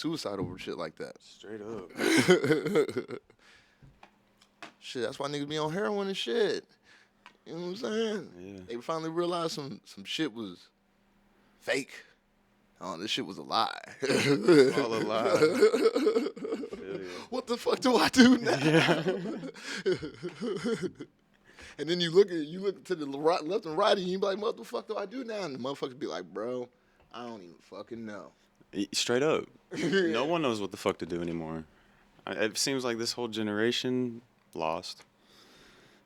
suicide over shit like that. Straight up. Shit, that's why niggas be on heroin and shit. You know what I'm saying? Yeah. They finally realized some shit was fake. Oh, this shit was a lie. All a lie. What the fuck do I do now? Yeah. And then you look to the right, left and right, and you be like, "What the fuck do I do now?" And the motherfuckers be like, "Bro, I don't even fucking know." Straight up. No one knows what the fuck to do anymore. It seems like this whole generation lost,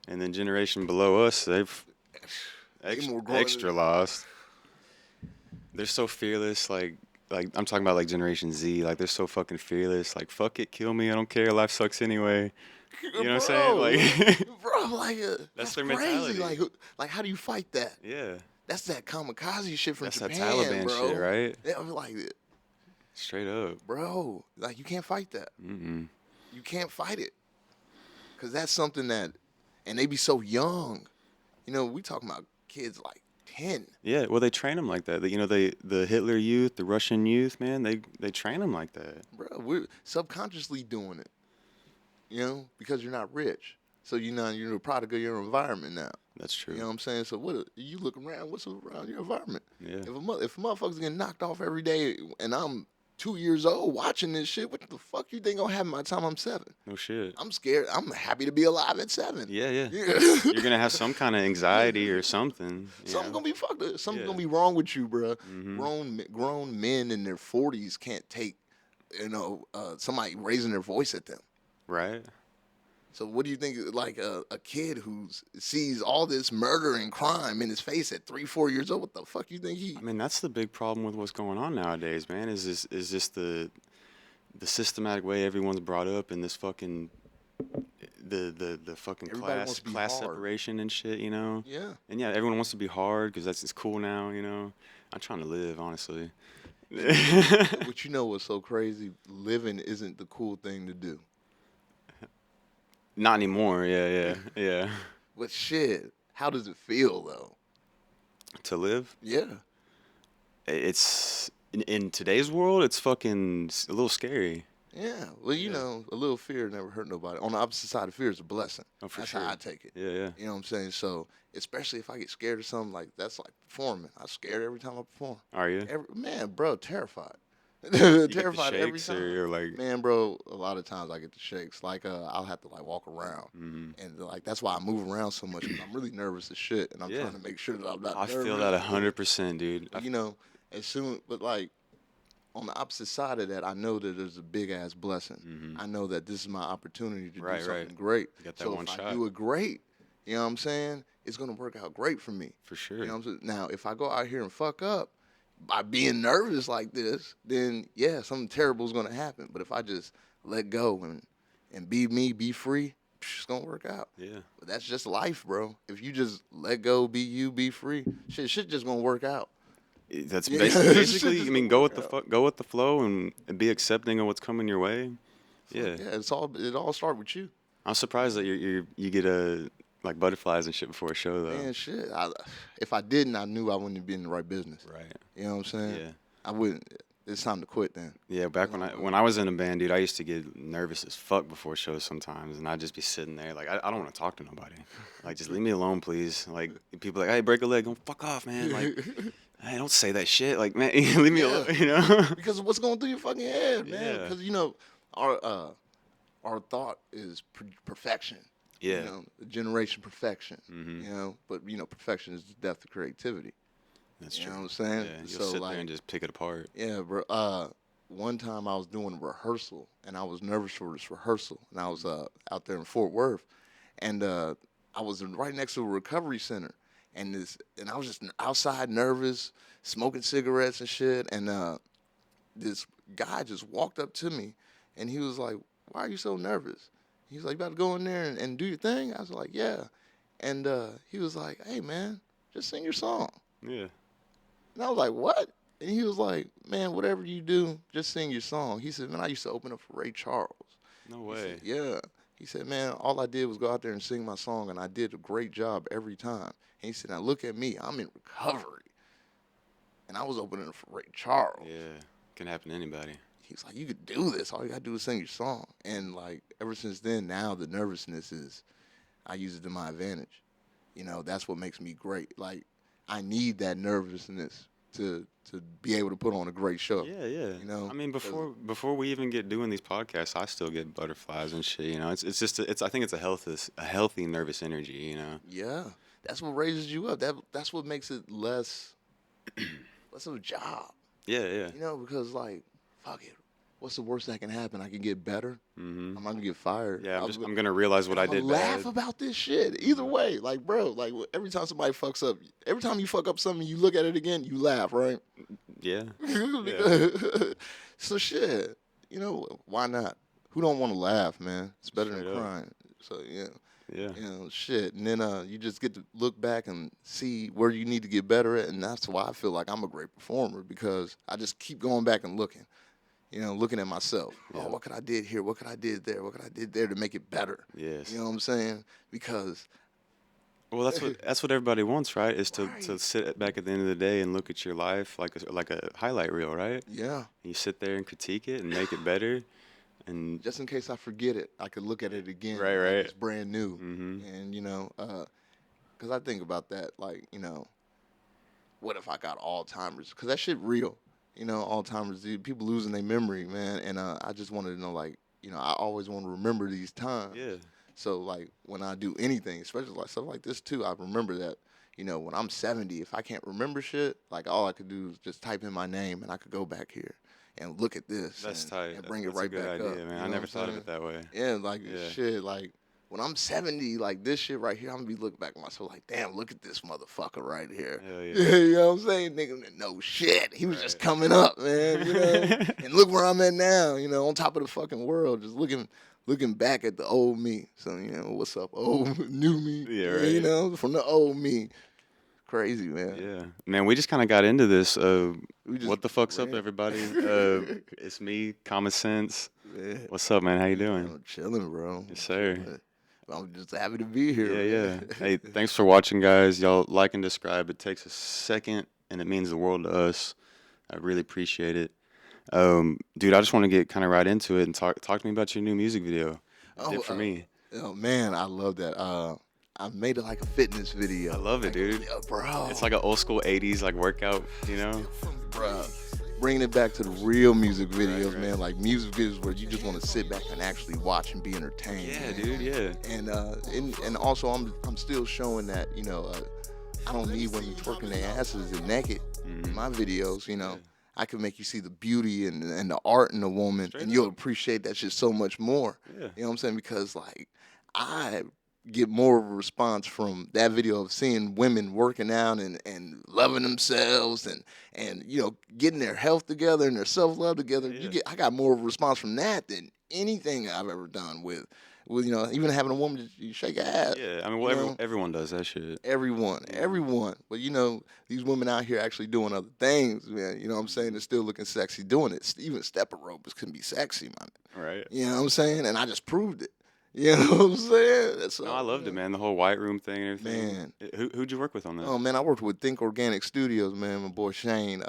and then generation below us, they've extra lost. They're so fearless, like I'm talking about like Generation Z, like they're so fucking fearless, like fuck it, kill me, I don't care, life sucks anyway. You know what I'm saying? Like, bro, like that's their crazy. mentality. Like how do you fight that? Yeah, that's that kamikaze shit from that's Japan, that Taliban bro. shit, right? Yeah, I'm like, Straight up, bro. Like you can't fight that. Mm-mm. You can't fight it, cause that's something that, and they be so young. You know, we talking about kids like 10. Yeah, well, they train them like that. You know, the Hitler youth, the Russian youth, man, they train them like that. Bro, we're subconsciously doing it. You know, because you're not rich, so you're a product of your environment now. That's true. You know what I'm saying? So what you look around? What's around your environment? Yeah. If a motherfucker's getting knocked off every day, and I'm 2 years old watching this shit, what the fuck you think gonna happen by the time I'm 7? No shit. I'm scared. I'm happy to be alive at 7. Yeah. You're gonna have some kind of anxiety or something. Something's gonna be fucked up. Something's Yeah. gonna be wrong with you, bro. Mm-hmm. Grown men in their 40s can't take, somebody raising their voice at them. Right. So what do you think? Like a kid who sees all this murder and crime in his face at 3, 4 years old, what the fuck you think he? I mean, that's the big problem with what's going on nowadays, man. Is this the systematic way everyone's brought up in this fucking the fucking Everybody wants to be class hard. separation and shit, you know? Yeah. And yeah, everyone wants to be hard because it's cool now, you know. I'm trying to live, honestly. But you know what's so crazy? Living isn't the cool thing to do. Not anymore. Yeah. But shit, how does it feel though? To live? Yeah. It's in today's world, it's fucking a little scary. Yeah. Well, you know, a little fear never hurt nobody. On the opposite side of fear is a blessing. Oh, for That's sure. how I take it. Yeah. You know what I'm saying? So, especially if I get scared of something, like that's like performing. I'm scared every time I perform. Are you? Man, bro, terrified. You Terrified get the every shakes, time. or you're like, Man, bro, a lot of times I get the shakes. Like, I'll have to like walk around, mm-hmm. and like that's why I move around so much. 'Cause I'm really nervous as shit, and I'm Yeah. trying to make sure that I'm not. I nervous. feel that 100%, dude. But, you know, but like on the opposite side of that, I know that there's a big ass blessing. Mm-hmm. I know that this is my opportunity to Right, do something right. great. You got that so one if shot. I do it great, you know what I'm saying? It's gonna work out great for me. For sure. You know what I'm saying? Now, if I go out here and fuck up by being nervous like this, then yeah, something terrible is gonna happen. But if I just let go and be me, be free, it's gonna work out. Yeah. But that's just life, bro. If you just let go, be you, be free, shit just gonna work out. That's Yeah. basically. I Just mean, gonna work out. go with the flow and be accepting of what's coming your way. Yeah. Yeah, it all started with you. I'm surprised that you get like butterflies and shit before a show though. Man, shit. If I didn't, I knew I wouldn't be in the right business. Right. You know what I'm saying? Yeah. I wouldn't. It's time to quit then. Yeah, back when I was in a band, dude, I used to get nervous as fuck before shows sometimes, and I'd just be sitting there like I don't want to talk to nobody. Like, just leave me alone, please. Like, people are like, hey, break a leg, go fuck off, man. Like, hey, don't say that shit. Like, man, leave me alone. You know? Because of what's going through your fucking head, man. Yeah. Because our thought is perfection. Yeah. You know, generation perfection. Mhm. You know, but perfection is the death of creativity. That's You true. know what I'm saying? Yeah, you'll So, sit like, there and just pick it apart. Yeah, bro. One time I was doing a rehearsal, and I was nervous for this rehearsal, and I was out there in Fort Worth, and I was right next to a recovery center, and I was just outside nervous, smoking cigarettes and shit, and this guy just walked up to me, and he was like, "Why are you so nervous?" He was like, "You about to go in there and do your thing?" I was like, "Yeah," and he was like, "Hey man, just sing your song." Yeah. And I was like, "What?" And he was like, "Man, whatever you do, just sing your song." He said, "Man, I used to open up for Ray Charles." No He way. said, yeah. He said, "Man, all I did was go out there and sing my song, and I did a great job every time." And he said, "Now look at me. I'm in recovery." And I was opening up for Ray Charles. Yeah. Can happen to anybody. he's like, you could do this. All you gotta do is sing your song. And like ever since then, now the nervousness is, I use it to my advantage. You know, that's what makes me great. Like I need that nervousness to be able to put on a great show. Yeah, yeah. You know, I mean, 'cause- before we even get doing these podcasts, I still get butterflies and shit. You know, it's just I think it's a healthy nervous energy. You know. yeah, that's what raises you up. That's what makes it less of a job. Yeah, yeah. You know, because like, fuck it. What's the worst that can happen? I can get better. Mm-hmm. I'm not gonna get fired. Yeah, I'm gonna realize what I did laugh bad. about this shit. Either way, like, bro, like every time somebody fucks up, every time you fuck up something, you look at it again, you laugh, right? Yeah. So shit, you know, why not? Who don't want to laugh, man? It's better Straight than up. crying. So yeah. Yeah. You know, shit. And then you just get to look back and see where you need to get better at. And that's why I feel like I'm a great performer, because I just keep going back and looking. You know, looking at myself. Yeah. Oh, what could I did here? What could I did there? What could I did there to make it better? Yes. You know what I'm saying? Because Well, that's what everybody wants, right? Is to Right. sit back at the end of the day and look at your life like a highlight reel, right? yeah, You sit there and critique it and make it better, and just in case I forget it, I could look at it again. Right, like right. it's brand new. Mhm. And you know, because I think about that, like, you know, what if I got Alzheimer's? Because that shit real. You know, Alzheimer's, dude, people losing their memory, man. And I just wanted to know, like, you know, I always want to remember these times. yeah, So, like, when I do anything, especially like stuff like this too, I remember that, you know, when I'm 70, if I can't remember shit, like, all I could do is just type in my name and I could go back here and look at this. that's and, tight. And bring That's it right a good back idea, up. man. You I know never what thought I'm of it that way. saying? Yeah, like, Yeah. shit, like, when I'm 70, like, this shit right here, I'm going to be looking back at myself like, damn, look at this motherfucker right here. Hell yeah. You know what I'm saying? Nigga, no shit. He was just Right. coming up, man. You know? And look where I'm at now, you know, on top of the fucking world, just looking back at the old me. So, you know, what's up, old new me? Yeah, You right. know, from the old me. Crazy, man. Yeah, man, we just kind of got into this. We just What the fuck's up, ran. everybody? It's me, Kahmencents. Yeah. What's up, man? How you doing? I'm chilling, bro. Yes, sir. Chilling. I'm just happy to be here. Yeah, yeah. man. Hey, thanks for watching, guys. Y'all like and subscribe. It takes a second, and it means the world to us. I really appreciate it. Dude, I just want to get kind of right into it and talk to me about your new music video. It did for me. Oh man, I love that. I made it like a fitness video. I love it, Like, dude. yeah, bro. It's like an old school '80s like workout, you know? Bruh, bringing it back to the real music videos, right. man. Like music videos where you just want to sit back and actually watch and be entertained. Yeah, man. dude. Yeah. And also I'm still showing that, you know, I don't need women twerking their asses and naked in my videos. You know, Yeah. I can make you see the beauty and the art in a woman, Straight and you'll up. appreciate that shit so much more. Yeah. You know what I'm saying? Because like I get more of a response from that video of seeing women working out and loving themselves and you know getting their health together and their self-love together. Yeah. I got more of a response from that than anything I've ever done with you know, even having a woman just shake her ass. Yeah. I mean, You well, know? everyone does that shit. Everyone. But you know, these women out here actually doing other things, man. You know what I'm saying? They're still looking sexy doing it. Even step aerobics can be sexy, man. Right. You know what I'm saying? And I just proved it. You know what I'm saying? That's No, all, I loved it, man. The whole white room thing and everything. Man. Who'd you work with on that? Oh man, I worked with Think Organic Studios, man. My boy Shane.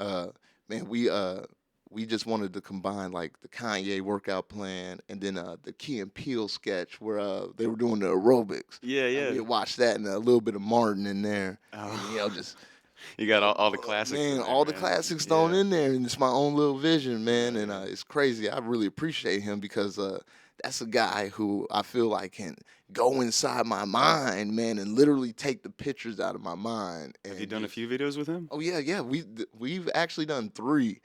Man, we just wanted to combine like the Kanye workout plan and then the Key and Peele sketch where they were doing the aerobics. Yeah, yeah. We watched that and a little bit of Martin in there. Oh. And, you know, just You got all the classics. in man, there, all the man. classics thrown Yeah. in there, and it's my own little vision, man. Yeah, And yeah. it's crazy. I really appreciate him because that's a guy who I feel like can go inside my mind, man, and literally take the pictures out of my mind. Have and you done a just- few videos with him? Oh yeah. We've actually done 3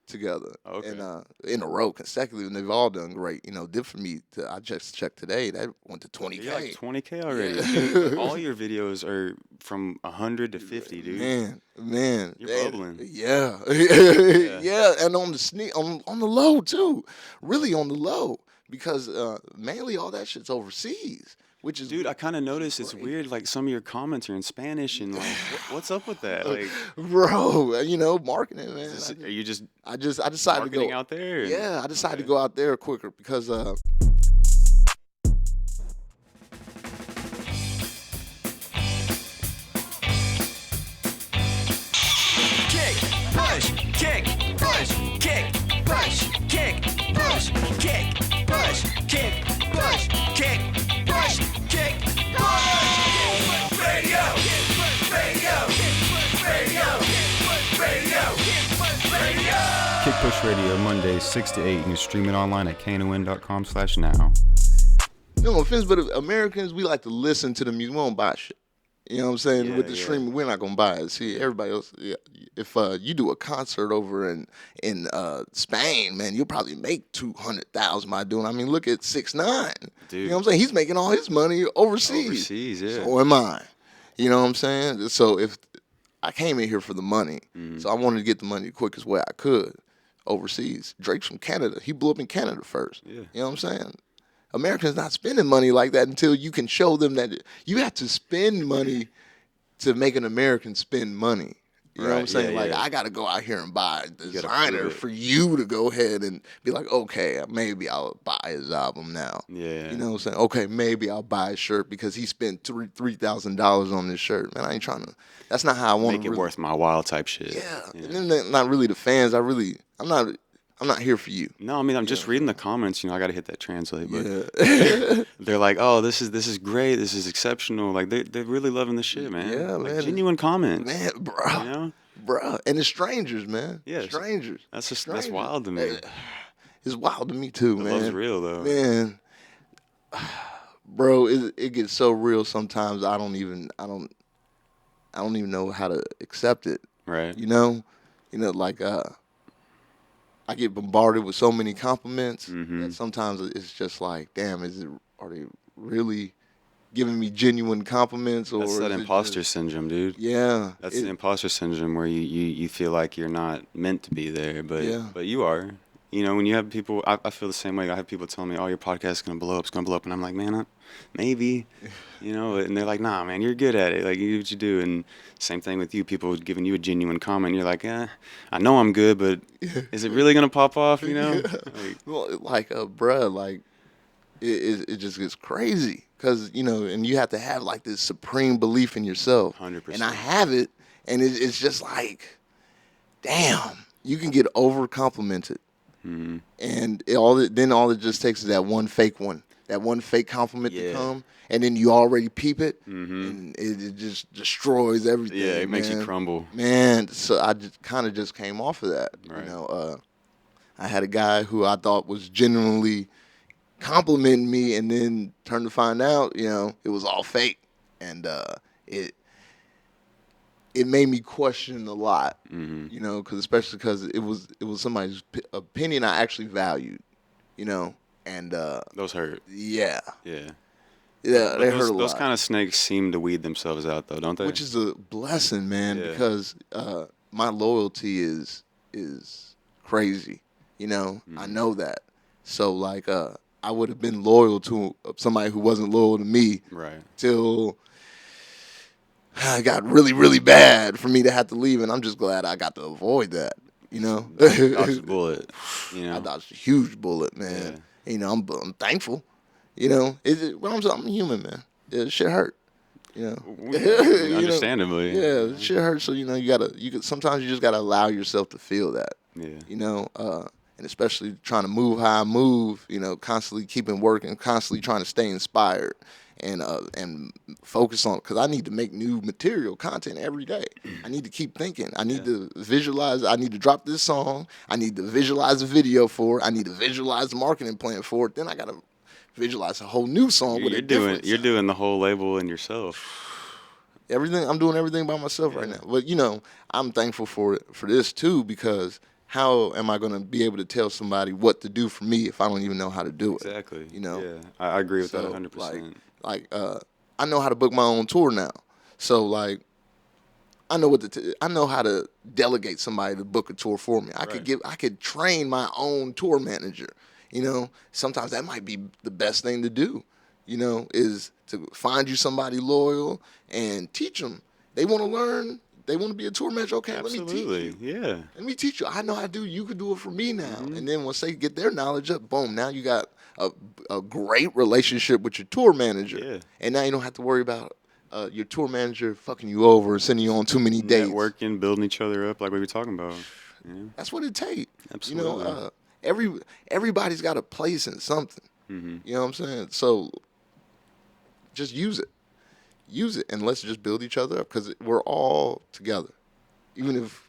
together, Okay. and in a row consecutively, and they've all done great. You know, did for me. I just checked today. That went to 20K. You're like 20K already. Yeah. All your videos are from 100 to 50, dude. Man, You're and- bubbling. Yeah, Yeah. yeah, and on the on the low too, really on the low, because mainly all that shit's overseas, which is Dude, I kind of noticed it's great. weird. Like some of your comments are in Spanish, and like, what's up with that? Like, bro, you know, marketing, man. are you just I decided to marketing go out there? Yeah, I decided to Okay. go out there quicker because Kick, push, kick, push, kick, push, kick, Push Radio, Mondays 6 to 8. You can stream it online at KNON.com/now. No offense, but Americans, we like to listen to the music. We don't buy shit. You know what I'm saying? Yeah, With the yeah. streaming, we're not gonna buy it. See, everybody else. Yeah, if you do a concert over in Spain, man, you'll probably make 200,000 by doing. I mean, look at 6ix9ine. Dude. You know what I'm saying? He's making all his money overseas. Overseas, yeah. So am I. You know what I'm saying? So if I came in here for the money, so I wanted to get the money the quickest way I could overseas. Drake's from Canada. He blew up in Canada first. Yeah. You know what I'm saying? Americans not spending money like that until you can show them that you have to spend money to make an American spend money. You know what I'm saying? Yeah, like, yeah. I got to go out here and buy a prove designer it. for you to go ahead and be like, okay, maybe I'll buy his album now. Yeah. You know what I'm saying? Okay, maybe I'll buy a shirt because he spent $3,000 on this shirt. Man, I ain't trying to. That's not how I want Make to it worth my while type shit. Yeah. And then they're not really the fans. I'm not here for you. No, I mean I'm just reading the comments. You know, I got to hit that translate. But Yeah. they're like, "Oh, this is great. This is exceptional." Like they're really loving the shit, man. Yeah, like, man. Genuine comments. Man, bro. You know? Bro. And it's strangers, man. Yeah, Strangers. That's Strangers. wild to me. It's wild to me too, The man. love's real though. Man. Bro, it gets so real sometimes I don't even know how to accept it. Right. You know? Like I get bombarded with so many compliments that sometimes it's just like, damn, are they really giving me genuine compliments, or That's that is it imposter just, syndrome, dude. yeah, That's the imposter syndrome where you feel like you're not meant to be there, but you are. You know, when you have people, I feel the same way. I have people telling me, "Oh, your podcast is gonna blow up. It's gonna blow up," and I'm like, "Man, maybe." You know, and they're like, "Nah, man, you're good at it. Like, you do what you do." And same thing with you. People giving you a genuine comment. You're like, I know I'm good, but is it really gonna pop off? You know? Like, well, like bruh, like it just gets crazy because and you have to have like this supreme belief in yourself. 100%. And I have it, and it's just like, damn, you can get over complimented. And all it just takes is that one fake compliment to come, and then you already peep it, and it just destroys everything. yeah, it makes you man. crumble. Man, so I just kind of just came off of that. Right. I had a guy who I thought was genuinely complimenting me, and then turned to find out, it was all fake, and it made me question a lot, especially because it was somebody's opinion I actually valued, and Those hurt. yeah, Yeah. they But hurt a lot. Those kind of snakes seem to weed themselves out, though, don't they? Which is a blessing, man, Yeah. because my loyalty is crazy, I know that. So like I would have been loyal to somebody who wasn't loyal to me right. till it got really, really bad for me to have to leave, and I'm just glad I got to avoid that. Dodged a bullet. I dodged a huge bullet, man. Yeah. I'm thankful. I'm human, man. Yeah, shit hurt. Understandably. Yeah, shit hurts. So sometimes you just gotta allow yourself to feel that. Yeah. And especially trying to move how I move. Constantly keeping working, constantly trying to stay inspired, and focus on, because I need to make new material content every day. I need to keep thinking. I need to visualize. I need to drop this song. I need to visualize a video for it. I need to visualize the marketing plan for it. Then I gotta visualize a whole new song with a different You're doing the whole label in yourself. I'm doing everything by myself right now. But I'm thankful for this too, because how am I going to be able to tell somebody what to do for me if I don't even know how to do it? Exactly. Yeah, I agree with that So, 100%. I know how to book my own tour now. So like I know how to delegate somebody to book a tour for me. I could train my own tour manager. Sometimes that might be the best thing to do. Is to find you somebody loyal and teach them. They want to learn. They want to be a tour manager. Okay, Absolutely. let me teach you. Yeah. Let me teach you. I know how to do. You can do it for me now. And then once they get their knowledge up, boom, now you got a great relationship with your tour manager. Yeah. And now you don't have to worry about your tour manager fucking you over and sending you on too many dates. Networking, building each other up, like we were talking about. Yeah. That's what it takes. Absolutely. Everybody's got a place in something. You know what I'm saying? So just use it. Use it, and let's just build each other up, because we're all together. Even if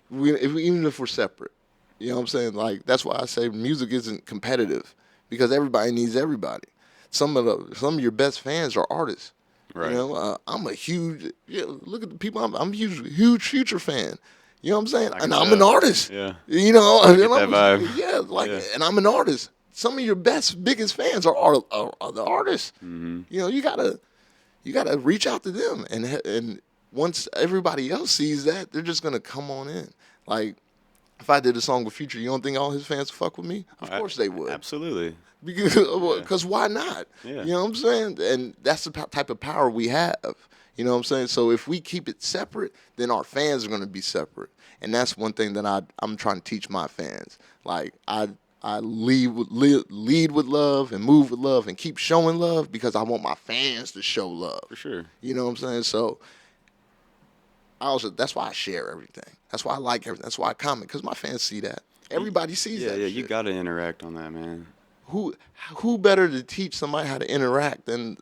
we're separate, You know what I'm saying? Like that's why I say music isn't competitive because everybody needs everybody. Some of your best fans are artists. You Right. know, I'm a huge look at the people. I'm a huge Future fan. You know what I'm saying? I can And I'm an tell. artist. Yeah. You know, I and get that vibe. yeah, like, Yeah. and I'm an artist. Some of your biggest fans are the artists. Mm-hmm. You know, you gotta reach out to them, and once everybody else sees that, they're just gonna come on in. Like if I did a song with Future, you don't think all his fans would fuck with me? Of course they would. Absolutely. Yeah. Because why not? Yeah. You know what I'm saying? And that's the type of power we have. You know what I'm saying? So if we keep it separate, then our fans are going to be separate. And that's one thing that I'm trying to teach my fans. Like I lead with love and move with love and keep showing love because I want my fans to show love. For sure. You know what I'm saying? So that's why I share everything. That's why I like everything. That's why I comment because my fans see that. Everybody sees Yeah, that. yeah. shit. You got to interact on that, man. who who better to teach somebody how to interact than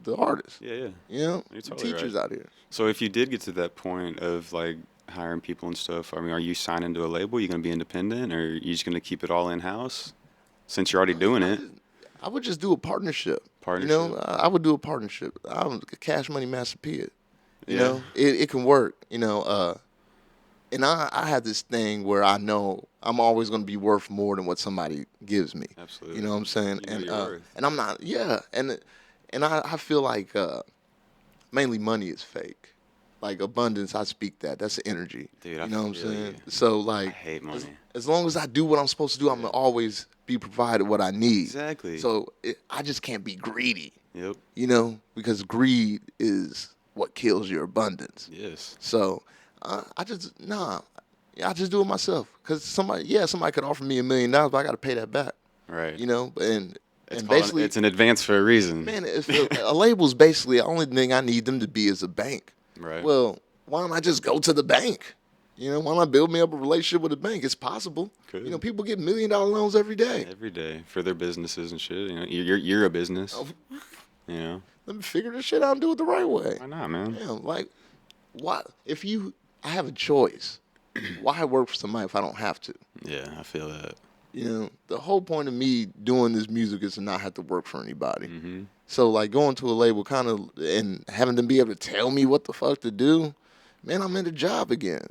the artist? Yeah, yeah. You know, You're the totally teachers right. out here. So if you did get to that point of like hiring people and stuff, I mean, are you signing to a label? Are you gonna be independent, or are you just gonna keep it all in house? Since you're already doing it, I would just do a partnership. You partnership. know, I would do a partnership. I'm Cash Money Master P. It. You Yeah. know, it can work. You know, and I have this thing where I know I'm always going to be worth more than what somebody gives me. Absolutely. You know what I'm saying? You know your worth. And I'm not. Yeah, and I feel like mainly money is fake. Like abundance, I speak that. That's the energy. Dude, I You know what I'm feel saying? you. So I like, hate money. as long as I do what I'm supposed to do, I'm gonna always be provided what I need. Exactly. So I just can't be greedy. Yep. You know, because greed is what kills your abundance. Yes. So I just I just do it myself. Cause somebody could offer me $1 million, but I got to pay that back. Right. You know, and It's basically, it's an advance for a reason. man, if a label's basically the only thing I need them to be is a bank. Right. Well, why don't I just go to the bank? You know, why not build me up a relationship with a bank? It's possible. Could. You know, people get $1 million loans every day. Every day for their businesses and shit. You know, you're a business. Oh, You know. let me figure this shit out and do it the right way. Why not, man? Yeah, like, why? I have a choice. Why work for somebody if I don't have to? Yeah, I feel that. You know, the whole point of me doing this music is to not have to work for anybody. Mm-hmm. So, like, going to a label kind of and having them be able to tell me what the fuck to do, man, I'm in the job again.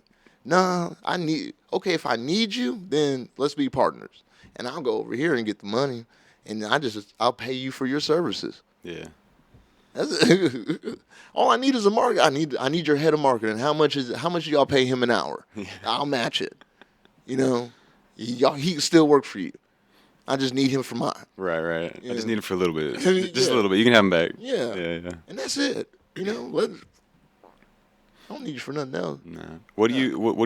Nah, if I need you, then let's be partners. And I'll go over here and get the money, and I'll pay you for your services. Yeah. That's all I need is a market. I need your head of marketing. How much do y'all pay him an hour? Yeah. I'll match it. You know, he can still work for you. I just need him for mine. Right, right. Yeah. I just need it for a little bit. Yeah. Just a little bit. You can have them back. Yeah. Yeah, yeah. And that's it. You know, I don't need you for nothing else. Nah. What do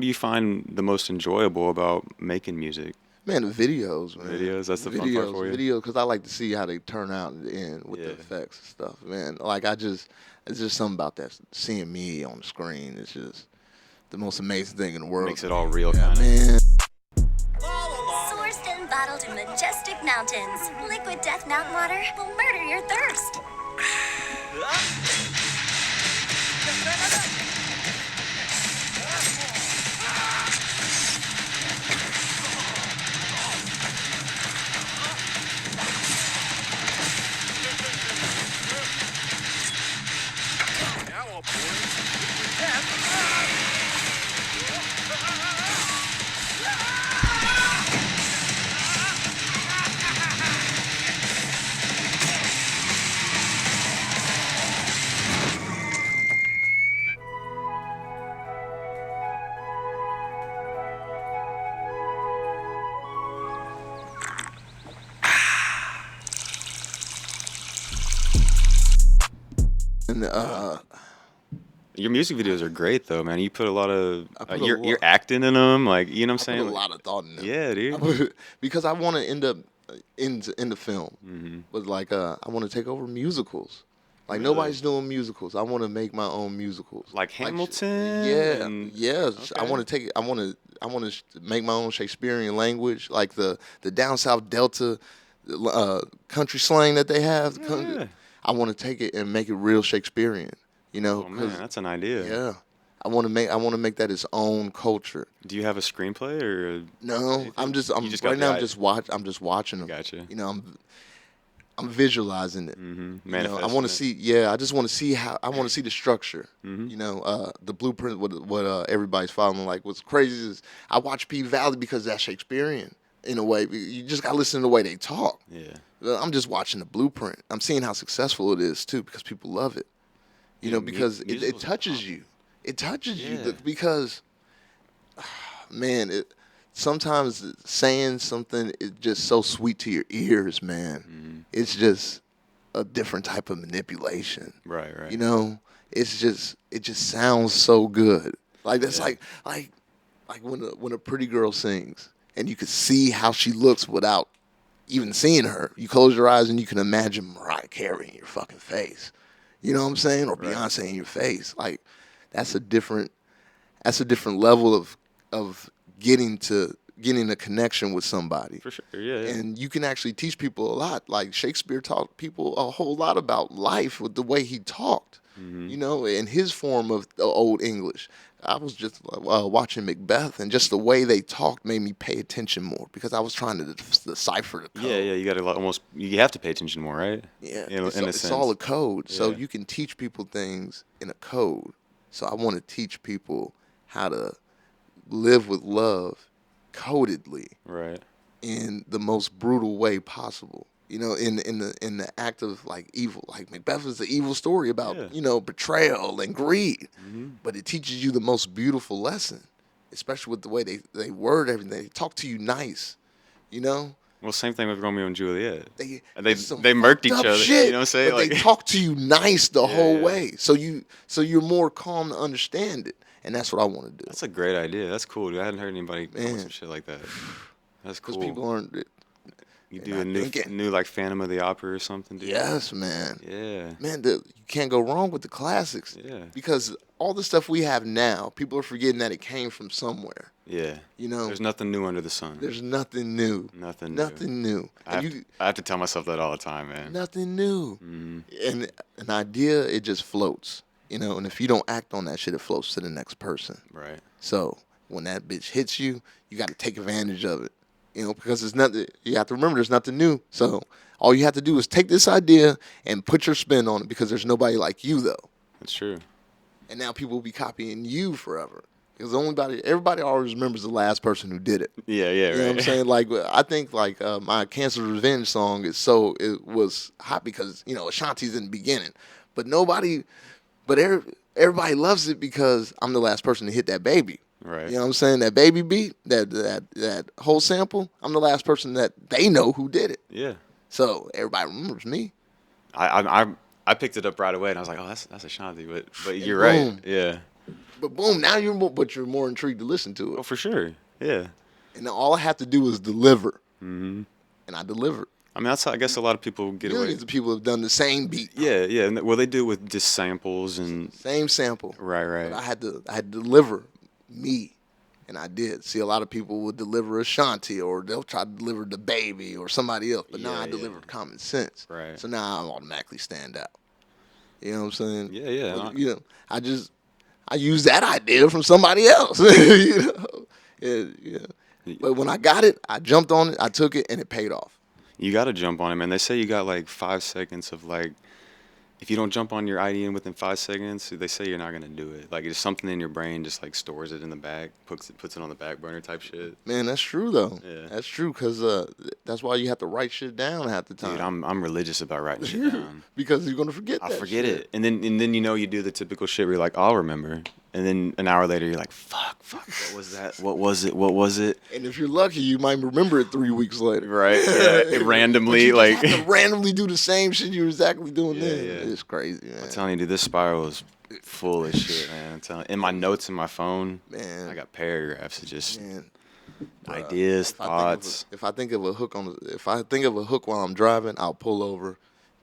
you find the most enjoyable about making music? Man, the videos, man. Videos, that's the fun part for you? Videos, because I like to see how they turn out in the end with the Yeah. effects and stuff, man. Like, it's just something about that. Seeing me on the screen is just the most amazing thing in the world. Makes it all real, Yeah, kind of. man. Sourced and bottled in majestic mountains, liquid death mountain water will murder your thirst. And Your music videos are great, though, man. You put a lot of I put a you're lot- acting in them, like you know what I'm I saying. put a lot of thought in it. Yeah, dude. Because I want to end up in the film. Mm-hmm. But like, I want to take over musicals. Like Really? nobody's doing musicals. I want to make my own musicals. Like Hamilton. Yeah, and- yes. I Okay. want to take it. I want to make my own Shakespearean language, like the down south Delta country slang that they have. Yeah. I want to take it and make it real Shakespearean. You know, Oh man, that's an idea. yeah, I want to make that its own culture. Do you have a screenplay or No, anything? I'm You just got right the now. idea. I'm just watching them. Gotcha. You know, I'm visualizing it. You know, I want Manifesting to it. see. Yeah, I just want to see how. I want to see the structure. Mhm. You know, the blueprint. What everybody's following. Like, what's crazy is I watch P Valley because that's Shakespearean in a way. You just got to listen to the way they talk. Yeah. I'm just watching the blueprint. I'm seeing how successful it is too because people love it. You know, Dude, because it musicals are touches pop- you. It touches you Yeah. because, man, sometimes saying something is just so sweet to your ears, man. It's just a different type of manipulation. Right, right. You know, it just sounds so good. Like that's Yeah. like when a pretty girl sings and you can see how she looks without even seeing her. You close your eyes and you can imagine Mariah Carey in your fucking face. You know what I'm saying? Or Right. Beyonce in your face. Like that's a different level of getting a connection with somebody. For sure. Yeah, yeah. And you can actually teach people a lot. Like Shakespeare taught people a whole lot about life with the way he talked. You know, in his form of the old English. I was just watching Macbeth, and just the way they talked made me pay attention more because I was trying to decipher the code. Yeah, yeah. You got to almost. You have to pay attention more, right? Yeah, In a it's sense. all a code. So Yeah. you can teach people things in a code. So I want to teach people how to live with love codedly Right. in the most brutal way possible. You know, in the act of like evil. Like Macbeth is an evil story about, Yeah. you know, betrayal and greed. Mm-hmm. But it teaches you the most beautiful lesson, especially with the way they word everything. They talk to you nice, you know? Well, same thing with Romeo and Juliet. They And they it's some murked fucked each up other. shit, You know what I'm saying? but Like, they talk to you nice the Yeah, whole yeah. way. So you're more calm to understand it. And that's what I want to do. that's a great idea. That's cool, dude. I hadn't heard anybody come with Man. some shit like that. That's Because cool. people aren't You they're do a not new, thinking. new like Phantom of the Opera or something, dude. Yes, man. Yeah. Man, you can't go wrong with the classics. Yeah. Because all the stuff we have now, people are forgetting that it came from somewhere. Yeah. You know, There's nothing new under the sun. there's nothing new. Nothing. Nothing new. I And have to tell myself that all the time, man. nothing new. hmm And an idea, it just floats. You know, and if you don't act on that shit, it floats to the next person. Right. So when that bitch hits you, you got to take advantage of it. You know, because there's nothing. You have to remember, there's nothing new. So all you have to do is take this idea and put your spin on it. Because there's nobody like you, though. That's true. And now people will be copying you forever. Because everybody always remembers the last person who did it. Yeah, yeah, You right. know what I'm saying? Like, I think like my Cancer Revenge song it was hot because, you know, Ashanti's in the beginning, but everybody loves it because I'm the last person to hit that baby. Right. You know what I'm saying? That baby beat, that whole sample, I'm the last person that they know who did it. Yeah. So everybody remembers me. I picked it up right away and I was like, oh, that's Ashanti, but you're boom. right. Yeah. But boom, now you're more intrigued to listen to it. Oh, for sure. Yeah. And then all I have to do is deliver. hmm And I deliver. I mean, that's how I guess a lot of people get away. Millions of people have done the same beat. Yeah, yeah. Well, they do it with just samples and Same sample. right, right. But I had to deliver me. And I did. See, a lot of people would deliver Ashanti or they'll try to deliver the baby or somebody else. But now Yeah, I yeah. delivered Common Sense. Right. So now I automatically stand out. You know what I'm saying? Yeah, yeah. But, you know, I use that idea from somebody else. You know? Yeah. But when I got it, I jumped on it, I took it, and it paid off. You got to jump on it, man. They say you got like 5 seconds of like, if you don't jump on your idea within 5 seconds, they say you're not gonna do it. Like it's something in your brain just like stores it in the back, puts it on the back burner type shit. Man, that's true though. Yeah. That's true because that's why you have to write shit down half the time. Dude, I'm religious about writing shit down. because you're gonna forget I'll that forget shit. it, and then you know you do the typical shit where you're like, I'll remember, and then an hour later you're like, fuck, what was that? What was it? And if you're lucky, you might remember it 3 weeks later. Right? Yeah. It randomly But you like. just have to randomly do the same shit you were exactly doing Yeah, then. yeah. It's crazy, man. I'm telling you, dude, this spiral is full of shit, man. I'm telling you. In my notes in my phone, Man. I got paragraphs of just Man, ideas, thoughts. if I think of a hook while I'm driving, I'll pull over,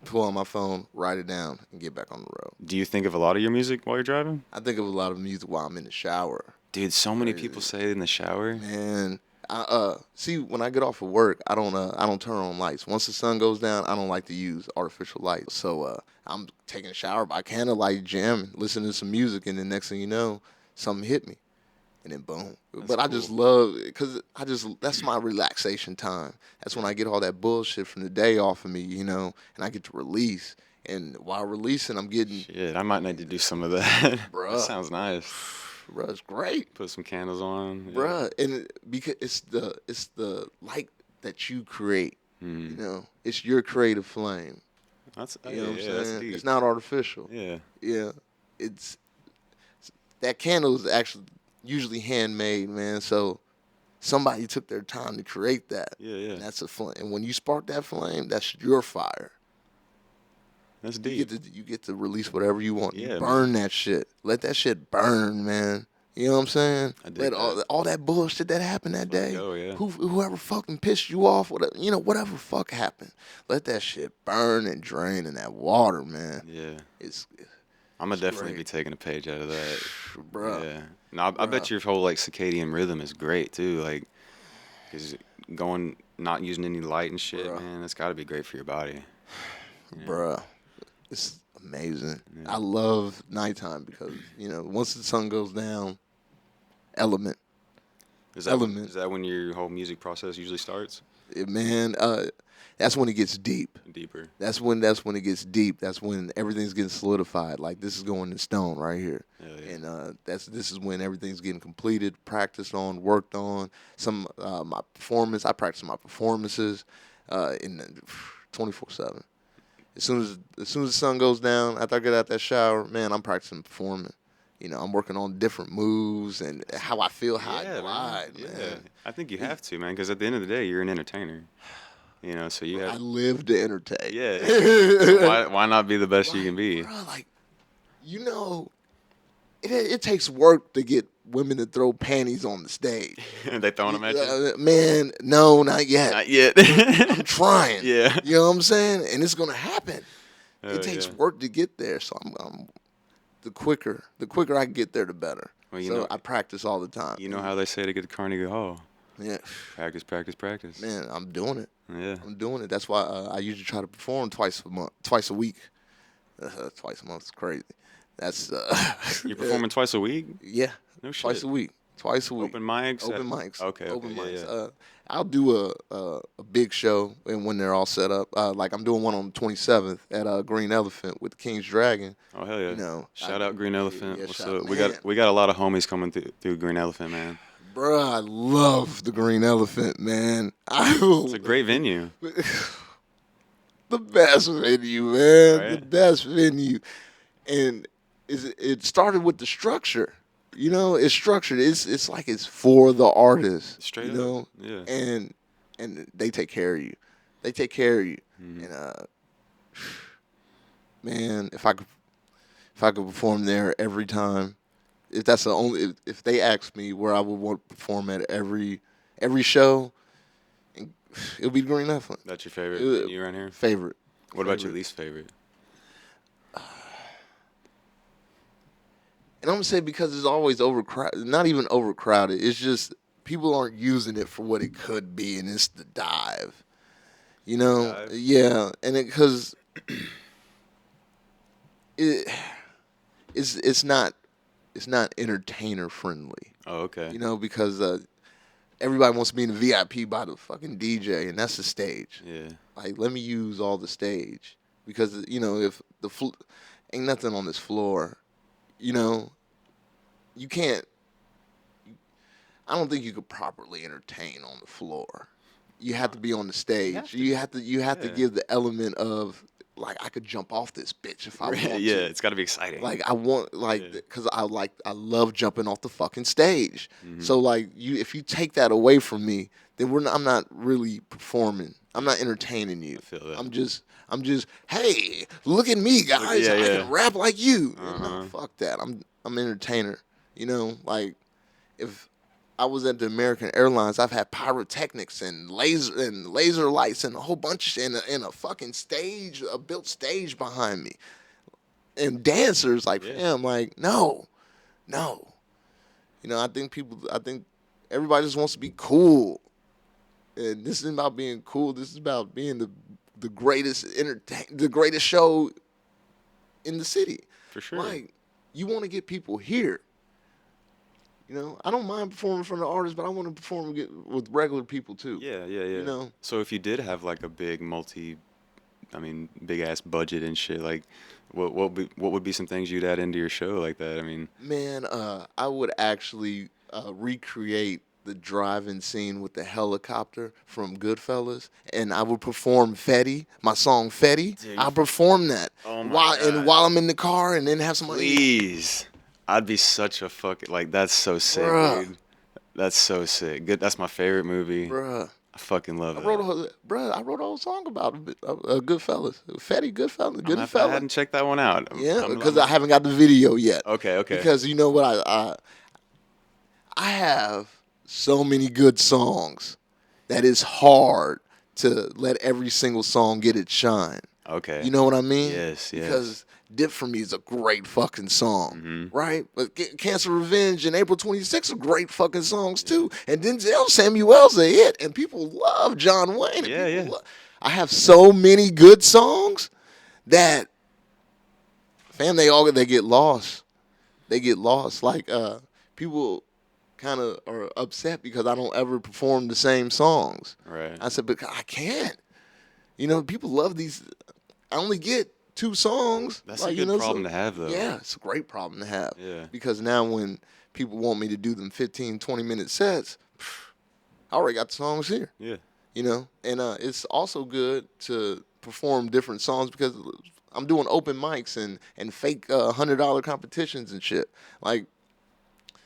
pull on my phone, write it down, and get back on the road. Do you think of a lot of your music while you're driving? I think of a lot of music while I'm in the shower. Dude, so many people say in the shower. Man, see when I get off of work, I don't turn on lights. Once the sun goes down, I don't like to use artificial light. So I'm taking a shower by candlelight, jamming, listening to some music, and the next thing you know, something hit me, and then boom. That's But I just cool. love because that's my relaxation time. That's when I get all that bullshit from the day off of me, and I get to release. And while releasing, I'm getting, Shit, I might need to do some of that. That bruh, sounds nice. bruh, it's great, Put some candles on. Yeah. bruh, and because it's the light that you create. Hmm. It's your creative flame. That's You know what I'm yeah, that's saying? deep. It's not artificial. Yeah. Yeah, it's that candle is actually usually handmade, man. So somebody took their time to create that. Yeah, yeah. And that's a flame. And when you spark that flame, that's your fire. That's You deep. get to you get to release whatever you want. You Yeah, burn man. that shit. Let that shit burn, man. You know what I'm saying? I dig Let all that. all that bullshit that happened that Let it day. go, yeah. Whoever fucking pissed you off, whatever fuck happened. Let that shit burn and drain in that water, man. Yeah. It's I'm gonna definitely great. be taking a page out of that. bruh. Yeah. No, I bet Bruh. your whole like circadian rhythm is great too. Like, cause not using any light and shit, Bruh. man. That's got to be great for your body. Yeah. Bruh. It's amazing. Yeah. I love nighttime because, once the sun goes down, element. Element. Is that when your whole music process usually starts? Man, that's when it gets deep. Deeper. That's when it gets deep. That's when everything's getting solidified. Like this is going in stone right here. Hell yeah. And this is when everything's getting completed, practiced on, worked on. Some my performance. I practice my performances in 24/7. As soon as the sun goes down, after I get out that shower, man, I'm practicing performing. I'm working on different moves and how I feel, how I glide, man. Yeah. I think you have to, man, because at the end of the day, you're an entertainer. So you I have. live to entertain. Yeah. So why not be the best you can be? Bro, like, it takes work to get women to throw panties on the stage. They throwing them at you? Man, no, not yet. Not yet. I'm trying. Yeah. You know what I'm saying? And it's gonna happen. Hell It takes yeah. work to get there. So I'm the quicker I can get there, the better. Well, So I practice all the time. You know how they say to get to Carnegie Hall? Yeah, Practice, practice, practice. man, I'm doing it. Yeah. I'm doing it. That's why I usually try to perform twice a week. Twice a month is crazy. That's You're performing twice a week? yeah, No shit. twice a week. Twice a week. Open mics? Open mics. Okay, Open okay, mics. yeah. I'll do a big show and when they're all set up. Like I'm doing one on the 27th at Green Elephant with the King's Dragon. Oh hell yeah! Shout out Green Elephant. yeah, What's shout- up? man. We got a lot of homies coming through Green Elephant, man. Bruh, I love the Green Elephant, man. It's a great venue. The best venue, man. Right? The best venue. And it started with the structure. It's structured. It's like it's for the artist. Straight you up. Yeah. And they take care of you. They take care of you. Mhm. And man, if I could perform there every time, if that's the only if they ask me where I would want to perform at every show, it'll be Green Elephant. That's your favorite venue around here? Favorite. What about your least favorite? And I'm gonna say because it's always overcrowded, not even overcrowded. It's just people aren't using it for what it could be, and it's the dive. Dive? Yeah, and because it's not entertainer friendly. Oh, okay. Because everybody wants to be in the VIP by the fucking DJ, and that's the stage. Yeah. Like, let me use all the stage because if ain't nothing on this floor, you can't. I don't think you could properly entertain on the floor. You have to be on the stage. You have to Yeah. give the element of like I could jump off this bitch if I want to. Yeah, it's got to be exciting. Like I want Yeah. because I love jumping off the fucking stage. Mhm. So like if you take that away from me, then I'm not really performing. I'm not entertaining you. I feel that. I'm just hey, look at me guys. yeah, I yeah. can rap like you. Uh-huh. No, fuck that. I'm an entertainer. Like if I was at the American Airlines, I've had pyrotechnics and laser lights and a whole bunch and a fucking stage, a built stage behind me. And dancers like Yeah. fam, like no. I think everybody just wants to be cool. And this isn't about being cool. This is about being the greatest the greatest show in the city. For sure. Like, you want to get people here. You know, I don't mind performing in front of artists, but I want to perform with regular people too. Yeah, yeah, You yeah. know, So if you did have like a big I mean, big ass budget and shit, like, what would be some things you'd add into your show like that? I mean, man, I would actually recreate the driving scene with the helicopter from Goodfellas, and I would perform Fetty, my song Fetty. dude, I perform that oh my while god, while I'm in the car, and then have somebody, please, I'd be such a fucking like that's so sick, bruh, dude. That's so sick. Good. That's my favorite movie. bruh. I fucking love I wrote that. a bruh. I wrote a whole song about Goodfellas, Fetty, Goodfellas, I'm good gonna have to, I fella. hadn't checked that one out. Yeah, because I haven't got the video yet. Okay, okay. Because you know what, I have so many good songs that it's hard to let every single song get its shine. Okay. You know what I mean? Yes, yes. Because Dip for Me is a great fucking song, Mhm. right? But Cancer Revenge and April 26 are great fucking songs too. And Denzel Samuel's a hit, and people love John Wayne. And Yeah, people yeah. I have so many good songs that, fam, they get lost. They get lost. Like people kind of are upset because I don't ever perform the same songs. Right. I said, but I can't. You know, people love these. I only get two songs. That's like, a you good know, problem so, to have, though. Yeah, it's a great problem to have. Yeah. Because now when people want me to do them 15, 20-minute sets, I already got the songs here. Yeah. You know, and it's also good to perform different songs because I'm doing open mics and fake $100 competitions and shit. Like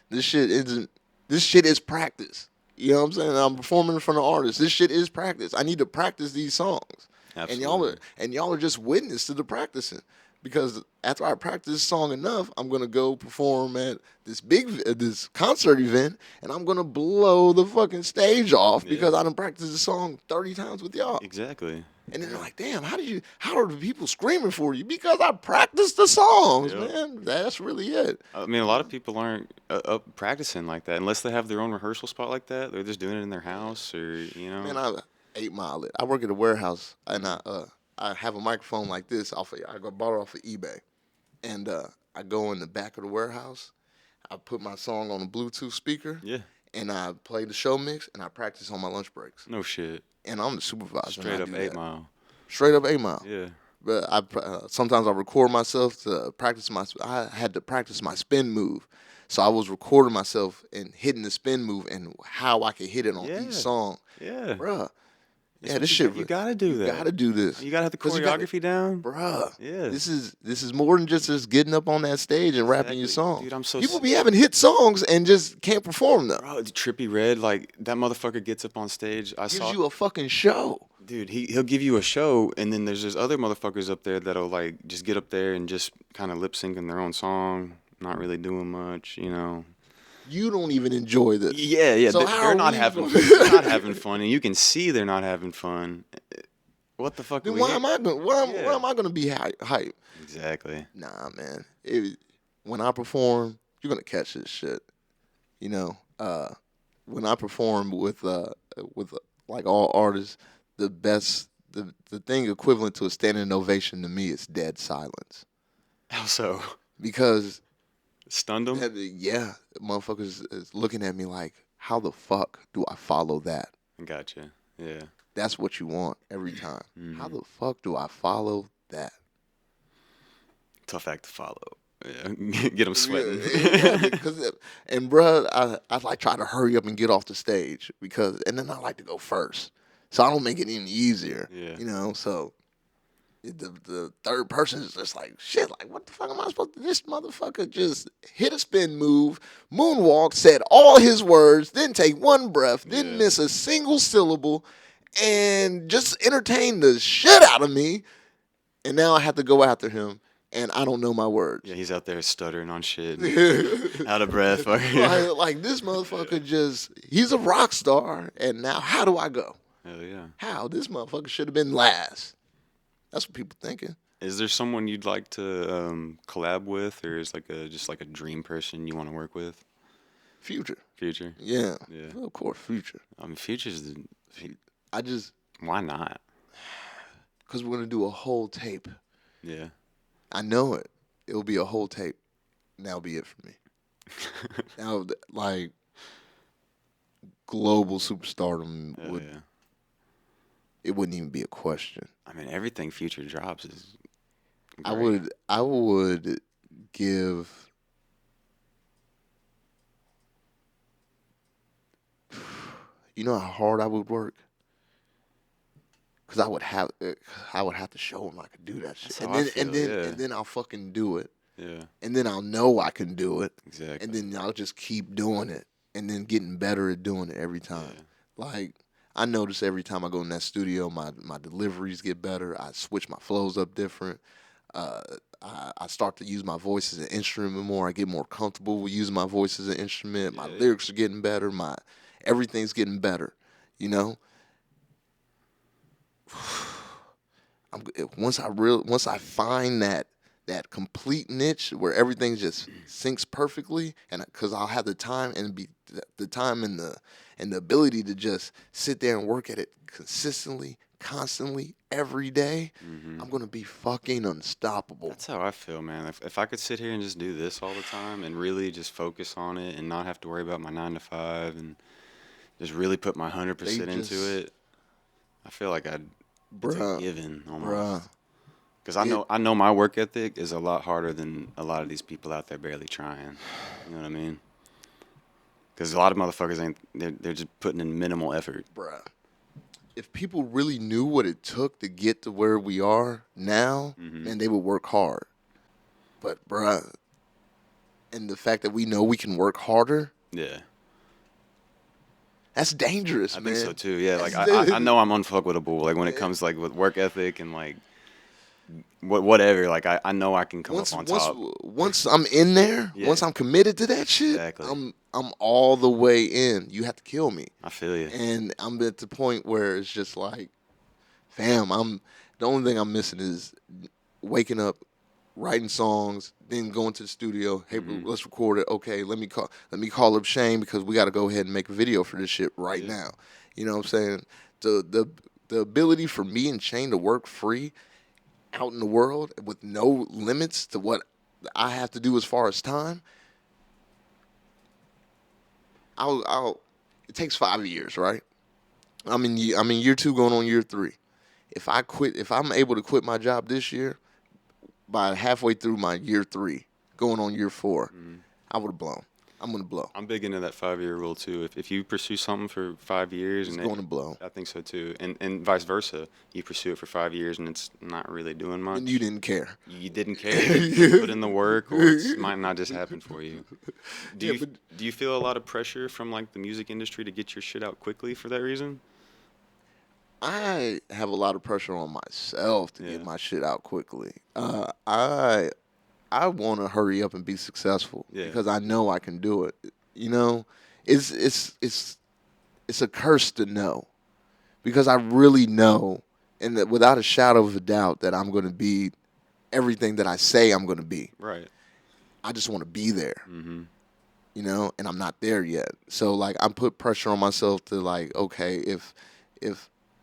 this shit isn't. This shit is practice. You know what I'm saying? I'm performing in front of artists. This shit is practice. I need to practice these songs. Absolutely. And y'all are just witness to the practicing. Because after I practice this song enough, I'm gonna go perform at this concert event, and I'm gonna blow the fucking stage off Yeah. because I done practiced the song 30 times with y'all. Exactly. And then they're like, damn, how are the people screaming for you? Because I practiced the songs, Yep. man. That's really it. I mean, a lot of people aren't up practicing like that unless they have their own rehearsal spot like that. They're just doing it in their house, or you know. Man, I 8 Mile it. I work at a warehouse, and I have a microphone like this I bought it off of eBay, and I go in the back of the warehouse. I put my song on a Bluetooth speaker, Yeah. and I play the show mix, and I practice on my lunch breaks. No shit. And I'm the supervisor. Straight and I up do 8 Mile. Straight up 8 Mile. Yeah. But sometimes I record myself to practice I had to practice my spin move, so I was recording myself and hitting the spin move and how I could hit it on Yeah. each song, Yeah. bruh. That's Yeah, what this shit. You gotta do that. Gotta do this. You gotta have the 'Cause you gotta- choreography down. Bruh. Yeah. This is more than just getting up on that stage and rapping your Exactly. song. Dude, I'm so People be having hit songs and just can't perform them. Bro, Trippy Red, like that motherfucker gets up on stage. I Gives saw, you a fucking show. dude. He'll give you a show, and then there's other motherfuckers up there that'll like just get up there and just kind of lip syncing their own song, not really doing much, you know. You don't even enjoy this. Yeah, yeah. So They're not having fun, and you can see they're not having fun. What the fuck? Then are we why here- am I going? Why Yeah. am I going to be hype? Exactly. Nah, man. When I perform, you're gonna catch this shit. You know, when I perform with like all artists, the thing equivalent to a standing ovation to me is dead silence. How so? Because Stunned them? yeah, motherfuckers is looking at me like, how the fuck do I follow that? Gotcha. Yeah. That's what you want every time. Mm-hmm. How the fuck do I follow that? Tough act to follow. Yeah. Get them sweating. And bruh, I like try to hurry up and get off the stage and then I like to go first, so I don't make it any easier. Yeah. You know, so the third person is just like, shit, like what the fuck am I supposed to? This motherfucker just hit a spin move, moonwalk, said all his words, didn't take one breath, didn't Yeah. miss a single syllable, and just entertained the shit out of me. And now I have to go after him, and I don't know my words. Yeah, he's out there stuttering on shit, out of breath. like this motherfucker he's a rock star, and now how do I go? Hell yeah. How? This motherfucker should have been last. That's what people thinking. Is there someone you'd like to collab with, or is just like a dream person you want to work with? Future. Future. Yeah. Yeah. Well, of course, Future. I mean, Future's. Why not? Because we're going to do a whole tape. Yeah. I know it. It'll be a whole tape. And that'll be it for me. Now, like global superstardom Hell yeah. it wouldn't even be a question. I mean, everything Future drops is I great. would give. You know how hard I would work, cause I would have to show him I could do that shit, That's how I feel. Yeah. and then I'll fucking do it, Yeah. and then I'll know I can do it, Exactly. and then I'll just keep doing it, and then getting better at doing it every time. Yeah. Like I notice every time I go in that studio, my deliveries get better. I switch my flows up different. Uh, I start to use my voice as an instrument more. I get more comfortable with using my voice as an instrument. My Yeah. lyrics are getting better. My everything's getting better. You know, once I find that complete niche where everything just syncs perfectly, and because I'll have the time and be the time and the ability to just sit there and work at it consistently, constantly, every day, Hmm. I'm gonna be fucking unstoppable. That's how I feel, man. If I could sit here and just do this all the time and really just focus on it and not have to worry about my 9 to 5 and just really put my They 100% into just, it, I feel like it's a bruh, given bruh, almost. Because it, I know my work ethic is a lot harder than a lot of these people out there barely trying. You know what I mean? Because a lot of motherfuckers ain't, they're just putting in minimal effort. bruh. If people really knew what it took to get to where we are now, Hmm. man, they would work hard. But bruh, and the fact that we know we can work harder, Yeah. that's dangerous, I think so man. too. Yeah, like That's I know I'm unfuckwittable. Like when it comes like with work ethic and like whatever. Like I know I can come up once on once top. once I'm in there, Yeah, once I'm committed to that shit, exactly. I'm all the way in. You have to kill me, I feel you. and I'm at the point where it's just like, fam, I'm the only thing I'm missing is waking up, writing songs, then going to the studio. Hey, Hmm. let's record it. Okay, let me call up Shane because we got to go ahead and make a video for this shit right Yeah. now. You know what I'm saying? The ability for me and Shane to work free out in the world with no limits to what I have to do as far as time. I'll it takes 5 years, right? I'm in year two going on year three. If I'm able to quit my job this year, by halfway through my year three, going on year four, Hmm. I would have blown. I'm gonna blow. I'm big into that 5 year rule too. If you pursue something for 5 years It's and going to blow. I think so too, and vice versa. You pursue it for 5 years and it's not really doing And you much. didn't care. You didn't care. You didn't put in the work, or it might not just happen for you. Do Yeah, you but do you feel a lot of pressure from like the music industry to get your shit out quickly for that reason? I have a lot of pressure on myself to get Yeah. my shit out quickly. I want to hurry up and be successful Yeah. because I know I can do it. You know, it's it's it's it's a curse to know because I really know, and that without a shadow of a doubt, that I'm going to be everything that I say I'm going to be. Right. I just want to be there, Mm-hmm. you know, and I'm not there yet. So like I'm put pressure on myself to like, okay, if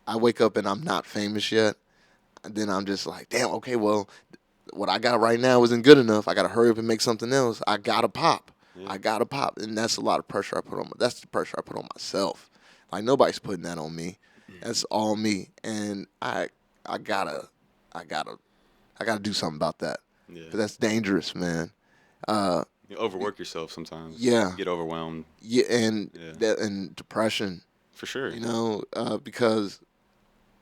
I wake up and I'm not famous yet, then I'm just like, damn, okay, well, what I got right now isn't good enough. I got to hurry up and make something else. I got to pop. Yeah. I got to pop. And that's a lot of pressure I put on. That's the pressure I put on myself. Like nobody's putting that on me. That's all me. And I gotta, I gotta, I gotta do something about that. Yeah. 'Cause that's dangerous, man. Uh, You overwork yourself sometimes. yeah, You get overwhelmed. yeah, and Yeah. that and depression. For sure. You know, because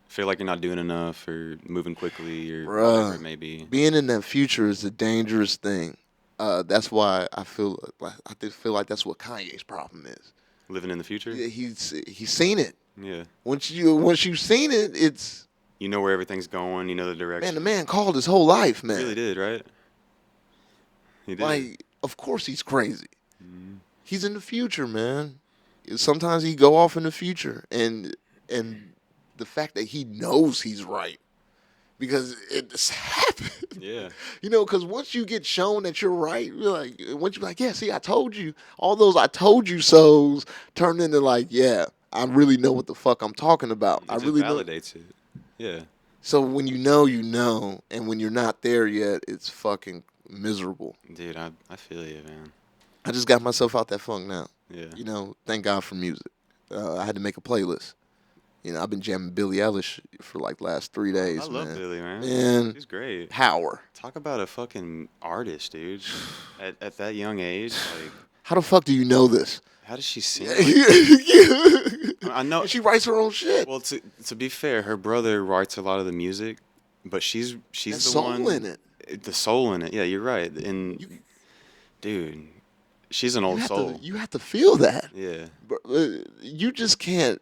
Feel like you're not doing enough or moving quickly or whatever bruh, it may be. being in that future is a dangerous thing. That's why I feel like that's what Kanye's problem is. Living in the future? Yeah, he's seen it. Yeah. Once you've seen it, it's You know where everything's going. You know the man. The direction. man called his whole life, He really man. did, right? He did. Like, of course he's crazy. Mhm. He's in the future, man. Sometimes he go off in the future, and the fact that he knows he's right because it's happened. Yeah. You know, because once you get shown that you're right, you're like, once you're like, yeah, see, I told you. All those I told you so's turn into like, yeah, I really know what the fuck I'm talking about. I It just really know. validates it. Yeah. So when you know, and when you're not there yet, it's fucking miserable. Dude, I feel you, man. I just got myself out that funk now. Yeah. You know, thank God for music. I had to make a playlist. You know, I've been jamming Billie Eilish for like the last 3 days, I love man. Billy, man. Man, She's great. power. Talk about a fucking artist, dude. At that young age, like, How the fuck do you know this? how does she sing? And I know. she writes her own shit. Well, to be fair, her brother writes a lot of the music, but she's There's the soul one. in it. The soul in it. Yeah, you're right. And You, dude, she's an old soul. you have to feel that. Yeah. You just can't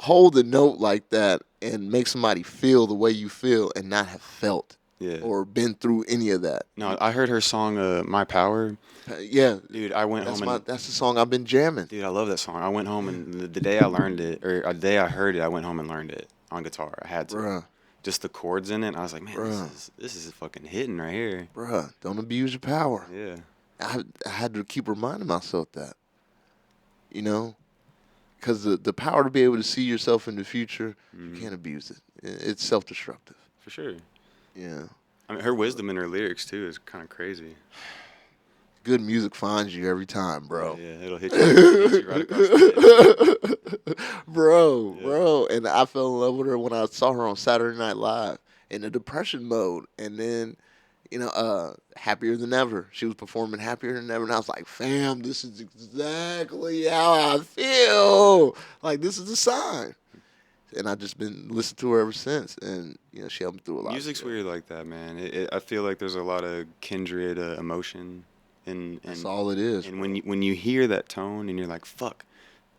hold a note like that and make somebody feel the way you feel and not have felt Yeah. or been through any of that. No, I heard her song, "My Power." Yeah, Dude, I went home and that's the song I've been jamming. dude, I love that song. I went home and the day I learned it, or the day I heard it, I went home and learned it on guitar. I had to. Bruh, Just the chords in it. I was like, man, Bruh. this is fucking hitting right here. bruh, don't abuse your power. Yeah. I had to keep reminding myself that, you know, because the power to be able to see yourself in the future, you can't abuse it. It's self-destructive. For sure. Yeah. I mean, her wisdom in her lyrics too is kind of crazy. Good music finds you every time, bro. Yeah, it'll hit you right across the head. Bro. And I fell in love with her when I saw her on Saturday Night Live in the depression mode. And then, you know, Happier Than Ever. She was performing Happier Than Ever. And I was like, fam, this is exactly how I feel. Like, this is a sign. And I've just been listening to her ever since. And, you know, she helped me through a lot. Music's weird like that, man. I feel like there's a lot of kindred emotion. That's all it is. And when you hear that tone and you're like, fuck,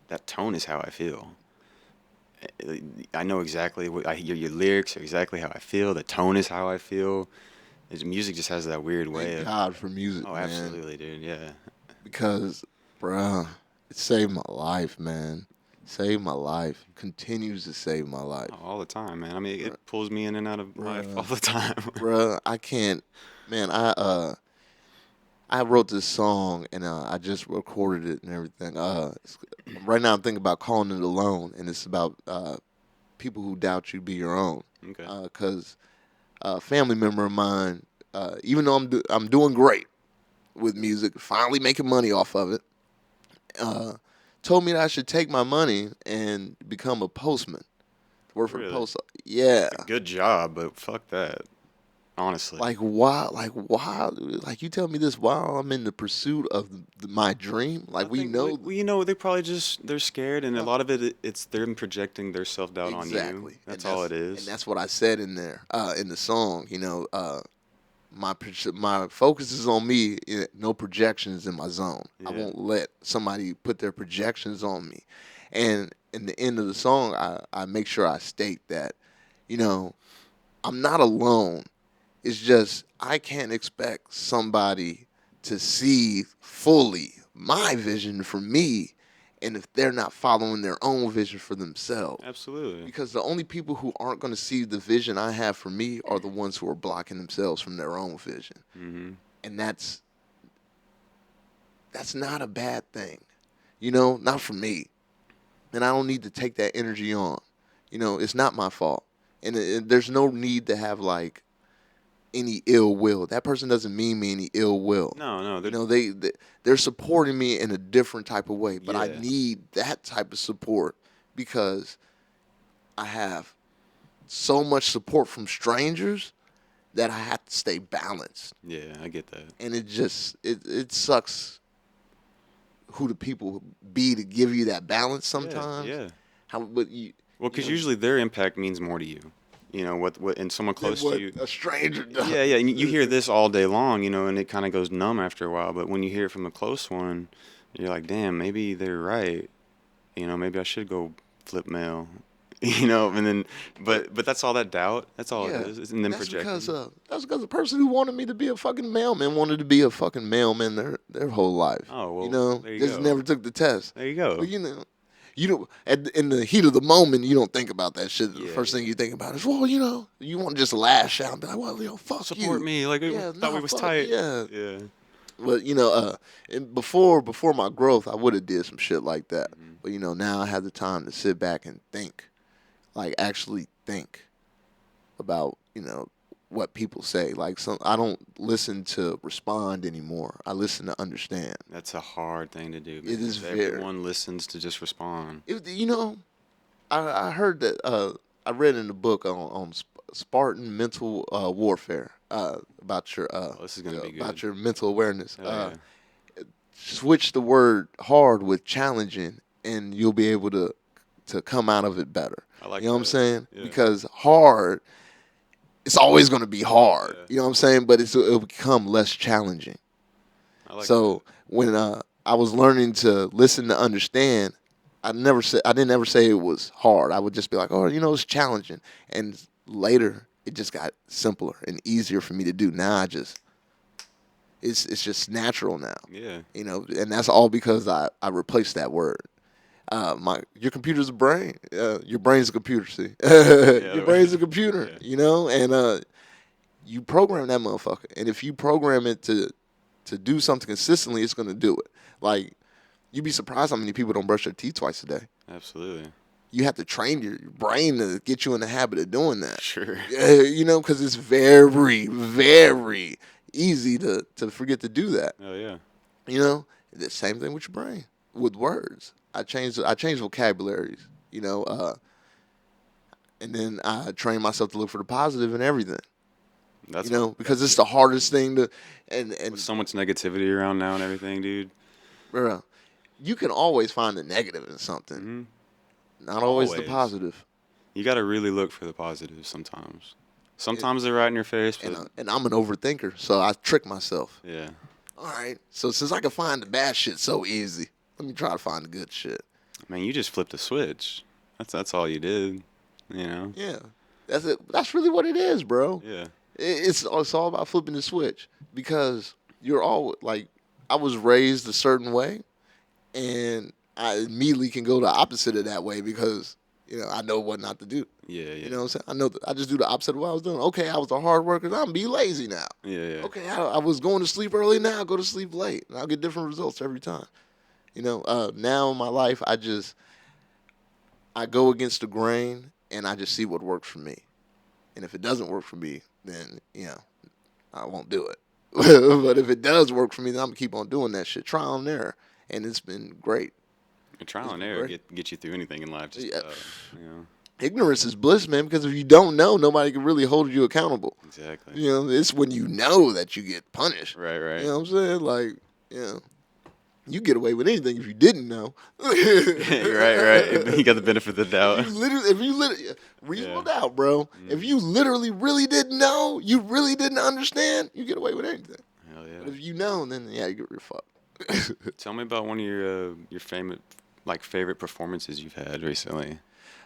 that tone is how I feel. I know exactly what I hear. Your lyrics are exactly how I feel. The tone is how I feel. Music just has that weird way Thank of. God for music, Oh, man. absolutely, dude. Yeah. Because, bruh, it saved my life, man. Saved my life. Continues to save my life. Oh, all the time, man. I mean, it pulls me in and out of life Bruh. all the time. Bruh, I can't. Man, I wrote this song and I just recorded it and everything. Right now I'm thinking about calling it alone, and it's about people who doubt you be your own. Okay. Because a family member of mine, even though I'm doing great with music, finally making money off of it, told me that I should take my money and become a postman. Work for the Really? post. Yeah. Good job, but fuck that. Honestly. Like why? Like you tell me this while I'm in the pursuit of my dream. Like I we think know well, you know, they probably they're scared, and a lot of it's them projecting their self doubt on you. That's all it is. and that's what I said in there in the song. You know, my focus is on me. No projections in my zone. I Yeah. won't let somebody put their projections on me. And in the end of the song, I make sure I state that, you know, I'm not alone. It's just I can't expect somebody to see fully my vision for me, and if they're not following their own vision for themselves. Absolutely. Because the only people who aren't going to see the vision I have for me are the ones who are blocking themselves from their own vision. Mm-hmm. And that's not a bad thing. You know, not for me. And I don't need to take that energy on. You know, it's not my fault. And there's no need to have like any ill will. That person doesn't mean me any ill will. No, You know, they're supporting me in a different type of way, but I Yeah. need that type of support because I have so much support from strangers that I have to stay balanced. Yeah, I get that. And it sucks who the people be to give you that balance sometimes. Yeah. But you, Well, because you know, usually their impact means more to you. You know what and someone close what to you. a stranger does. Yeah, and you hear this all day long, you know, and it kind of goes numb after a while. But when you hear it from a close one, you're like, damn, maybe they're right. You know, maybe I should go flip mail. You know, and then, but that's all that doubt. That's all Yeah. it is. And then That's projecting. because the person who wanted me to be a fucking mailman wanted to be a fucking mailman their whole life. Oh, well, you know, there you just go. never took the test. There you go. Well, you know, you don't in the heat of the moment you don't think about that shit. The Yeah, first thing you think about is, well, you know, you want to just lash out and be like, well, you know, fuck Support you. me, like Yeah, thought nah, we was fuck, tight. Yeah. Yeah. But you know, and before my growth, I would have did some shit like that. Mm-hmm. But you know, now I have the time to sit back and think, like actually think about, you know, what people say. Like I don't listen to respond anymore. I listen to understand. That's a hard thing to do, man. It is If very. everyone listens to just respond. You know, I heard that. I read in the book on Spartan mental warfare about your Oh, this is gonna be about good. your mental awareness. Hell yeah. Switch the word hard with challenging, and you'll be able to come out of it better. I like You know what I'm that. saying? Yeah. Because hard, it's always going to be hard. Yeah. You know what I'm saying? But it'll become less challenging. I like So when I was learning to listen to understand, I didn't ever say it was hard. I would just be like, oh, it's challenging. And later, it just got simpler and easier for me to do. Now it's just natural now. that. Yeah. And that's all because I replaced that word. Your computer's a brain. Your brain's a computer. See, your brain's a computer. Yeah. And you program that motherfucker. And if you program it to do something consistently, it's gonna do it. Like you'd be surprised how many people don't brush their teeth twice a day. Absolutely. You have to train your brain to get you in the habit of doing that. Sure. Because it's very, very easy to forget to do that. Oh yeah. The same thing with your brain, with words. I changed vocabularies, and then I trained myself to look for the positive in everything. That's Because it's the hardest thing to, and with so much negativity around now and everything, dude. bro, you can always find the negative in something, not always the Always. positive. You got to really look for the positives sometimes. Sometimes they're right in your face, but And I'm an overthinker, so I trick myself. yeah. All right, so since I can find the bad shit so easy, let me try to find the good shit. Man, you just flipped a switch. That's all you did. Yeah, that's it. That's really what it is, bro. Yeah. It's all about flipping the switch because you're all like, I was raised a certain way, and I immediately can go the opposite of that way because I know what not to do. Yeah. You know what I'm saying? I know I just do the opposite of what I was doing. Okay, I was a hard worker. I'm gonna be lazy now. Yeah. Okay, I was going to sleep early. Now I go to sleep late, and I'll get different results every time. Now in my life, I go against the grain, and I just see what works for me. And if it doesn't work for me, then I won't do it. But if it does work for me, then I'm gonna keep on doing that shit, trial and error, and it's been great. Trial and error get you through anything in life. Just Yeah. about. Ignorance is bliss, man. Because if you don't know, nobody can really hold you accountable. Exactly. It's when you know that you get punished. Right. You know what I'm saying? Like, you get away with anything if you didn't know. right. You got the benefit of the doubt. If you literally, reasonable doubt, bro. If you literally really didn't know, you really didn't understand, you get away with anything. Hell But yeah. if you know, then you're fucked. Tell me about one of your favorite performances you've had recently.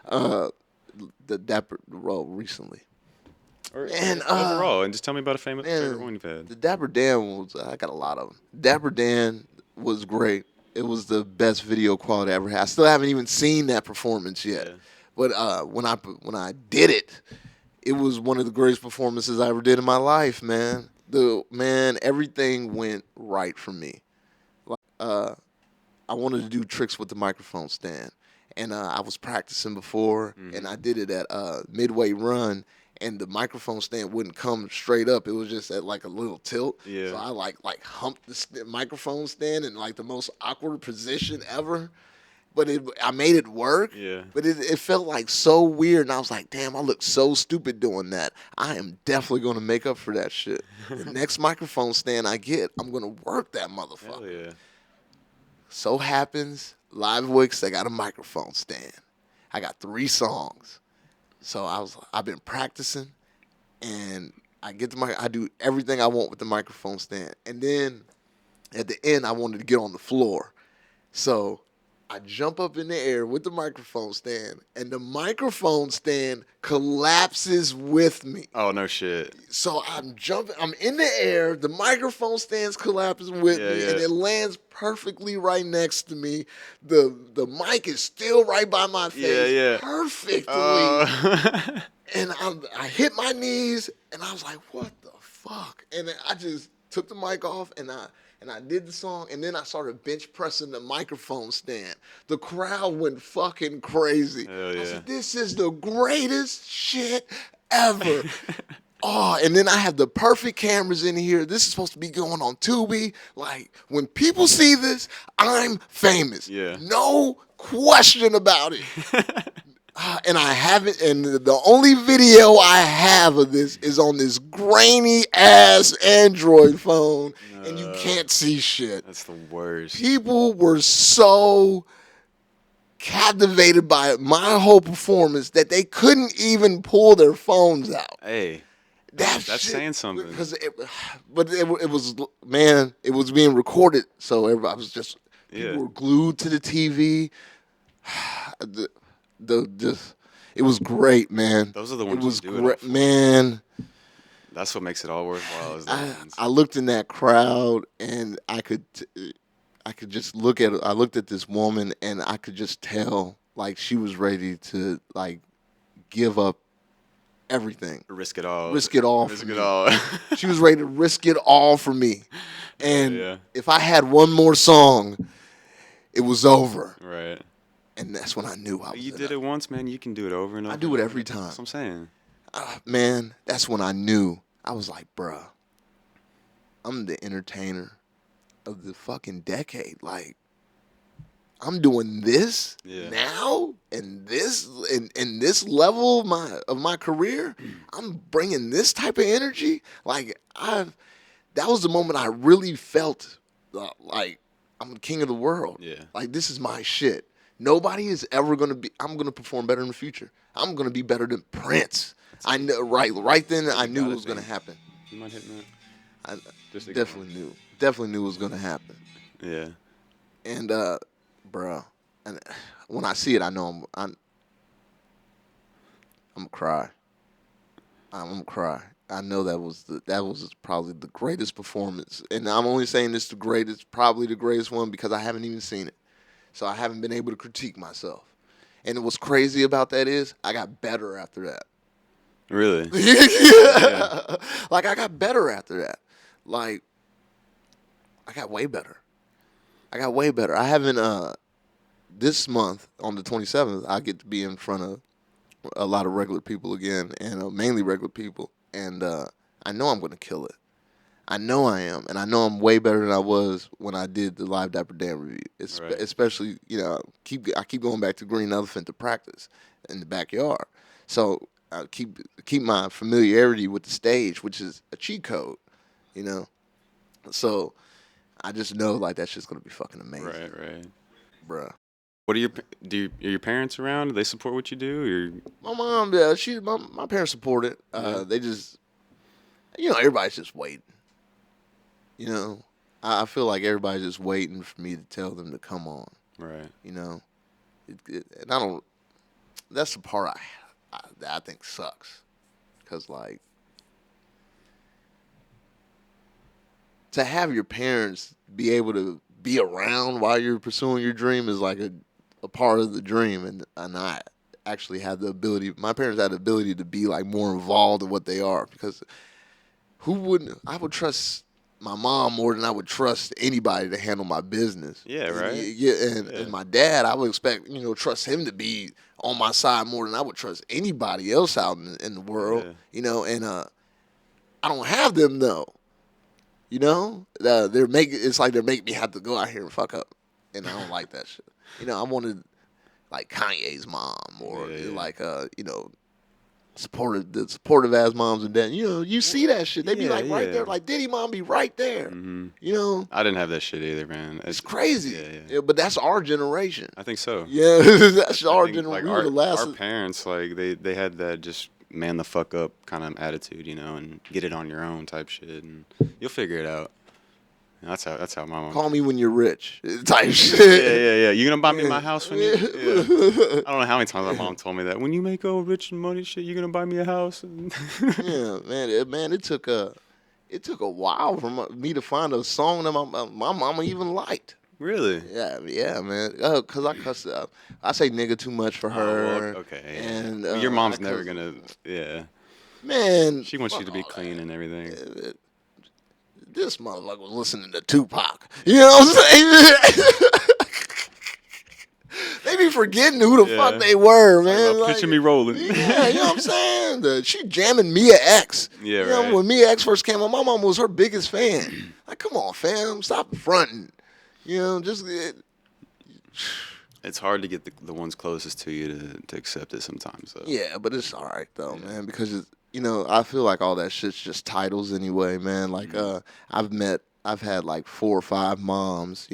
The Dapper role recently. Or Man, overall, and just tell me about a Man, favorite one you've had. the Dapper Dan was, I got a lot of them. Dapper Dan was great. It was the best video quality I ever had. I still haven't even seen that performance yet. Yeah. But when I did it, it was one of the greatest performances I ever did in my life, man. Everything went right for me. Like, I wanted to do tricks with the microphone stand, and I was practicing before, and I did it at midway run, and the microphone stand wouldn't come straight up. It was just at like a little tilt. Yeah. So I like humped the microphone stand in like the most awkward position ever. But I made it work. Yeah. But it felt like so weird, and I was like, damn, I look so stupid doing that. I am definitely going to make up for that shit. The next microphone stand I get, I'm going to work that motherfucker. Hell yeah. So happens, Live Wicks, I got a microphone stand. I got 3 songs. So I've been practicing, and I do everything I want with the microphone stand. And then at the end, I wanted to get on the floor. So I jump up in the air with the microphone stand, and the microphone stand collapses with me. Oh no shit. So I'm jumping, I'm in the air, the microphone stand's collapsing with me, and it lands perfectly right next to me. The mic is still right by my face, perfectly. And I hit my knees, and I was like, what the fuck? And then I just took the mic off, and I did the song, and then I started bench pressing the microphone stand. The crowd went fucking crazy. Hell yeah. I said, this is the greatest shit ever. Oh, and then I have the perfect cameras in here. This is supposed to be going on Tubi. Like, when people see this, I'm famous. Yeah. No question about it. And I haven't, and the only video I have of this is on this grainy ass Android phone, and you can't see shit. That's the worst. People were so captivated by my whole performance that they couldn't even pull their phones out. Hey, That's that's saying something. Because it was, man, it was being recorded, so everybody was just, people were glued to the TV. It was great, man. Those are the ones it was you do it great, for. man. That's what makes it all worthwhile. Is I looked in that crowd and I could just look at it. I looked at this woman and I could just tell like she was ready to like give up everything. risk it all. Risk it all. Risk for it me. all. She was ready to risk it all for me. And Yeah. if I had one more song, it was over. Right. And that's when I knew I was You did it once, man. You can do it over and over. I do it every time. That's what I'm saying. Man, that's when I knew. I was like, bruh, I'm the entertainer of the fucking decade. Like, I'm doing this now, and this in this level of my career. I'm bringing this type of energy. Like, that was the moment I really felt like I'm the king of the world. Yeah. Like, this is my shit. Nobody is ever gonna be. I'm gonna perform better in the future. I'm gonna be better than Prince. I know, right then. I knew it was gonna happen. You mind hitting that? I Just definitely knew it was gonna happen. Yeah. And bruh, and when I see it, I know I'm gonna cry. I'm gonna cry. I know that was probably the greatest performance, and I'm only saying this probably the greatest one because I haven't even seen it, so I haven't been able to critique myself. And what's crazy about that is I got better after that. Really? Yeah. Like, I got better after that. Like, I got way better. I haven't, this month, on the 27th, I get to be in front of a lot of regular people again, and mainly regular people. And I know I'm going to kill it. I know I am. And I know I'm way better than I was when I did the Live Dapper Dan review. Right. Especially, I keep going back to Green Elephant to practice in the backyard. So I keep my familiarity with the stage, which is a cheat code, So I just know like that shit's gonna be fucking amazing. Right. Bruh. What are your parents around? Do they support what you do? My mom, yeah, my parents support it. They just, everybody's just waiting. I feel like everybody's just waiting for me to tell them to come on. Right. And I don't. That's the part that I think sucks, because like, to have your parents be able to be around while you're pursuing your dream is like a part of the dream, and I actually had the ability. My parents had the ability to be like more involved in what they are, because I would trust my mom more than I would trust anybody to handle my business. Yeah, right. And my dad, I would expect, trust him to be on my side more than I would trust anybody else out in the world. Yeah. And I don't have them though. It's like they're making me have to go out here and fuck up, and I don't like that shit. I wanted like Kanye's mom, or like supportive ass moms and dads. You see that shit. They be like right there, like Diddy mom be right there. Mm-hmm. I didn't have that shit either, man. It's crazy. Yeah. But that's our generation. I think so. Yeah, that's our generation. Like our parents, like they had that just man the fuck up kind of attitude, and get it on your own type shit, and you'll figure it out. And that's how my mom. Call me when you're rich type shit. Yeah. You gonna buy me my house when you? Yeah. I don't know how many times my mom told me that. When you make all rich and money shit, you gonna buy me a house? Yeah, man. It took a while for me to find a song that my mama even liked. Really? Yeah, man. Cause I cuss out. I say nigga too much for her. Well, okay. And your mom's never gonna. Yeah. Man, she wants you to be clean and everything. This motherfucker was listening to Tupac. You know what I'm saying? They be forgetting who the fuck Yeah. they were, Talking man. about picture me rolling. Yeah, you know what I'm saying? She jamming Mia X. Yeah, You know, right. when Mia X first came out, my mom was her biggest fan. Like, come on, fam, stop fronting. You know, just It's hard to get the ones closest to you to accept it sometimes, though. yeah, but it's all right though, man, because I feel like all that shit's just titles anyway, man. Like, I've had like 4 or 5 moms,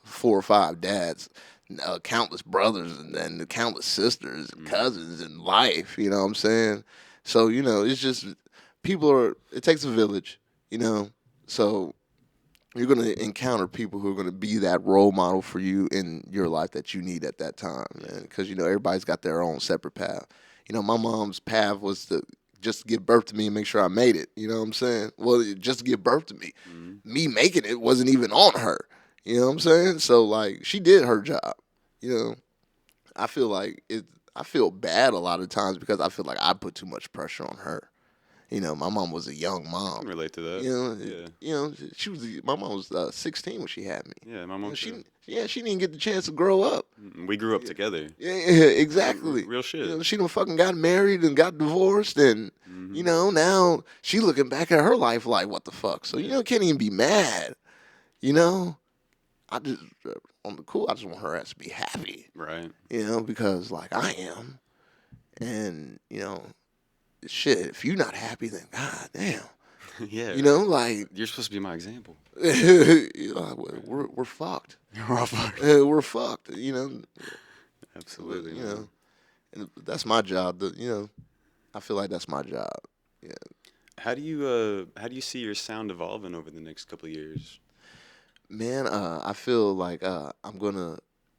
4 or 5 dads, countless brothers, and countless sisters and cousins in life. You know what I'm saying? So it's just It takes a village, So you're gonna encounter people who are gonna be that role model for you in your life that you need at that time, man. Because everybody's got their own separate path. My mom's path was to just give birth to me and make sure I made it. You know what I'm saying? Well, just to give birth to me. Me making it wasn't even on her. You know what I'm saying? So like, she did her job. I feel like it. I feel bad a lot of times because I feel like I put too much pressure on her. My mom was a young I mom. can relate to that. She was. My mom was 16 when she had me. Yeah, my mom too. She didn't get the chance to grow up. We grew up together. Yeah, exactly. Real shit. She done fucking got married and got divorced, and now she looking back at her life like, what the fuck? So can't even be mad. I just on the cool. I just want her ass to be happy. Right. Because like I am, and shit. If you're not happy, then god damn. Yeah. Like You're supposed to be my example. we're fucked. We're all fucked. We're fucked. Absolutely. And that's my job. I feel like that's my job. Yeah. How do you see your sound evolving over the next couple of years? Man, I feel like I'm gonna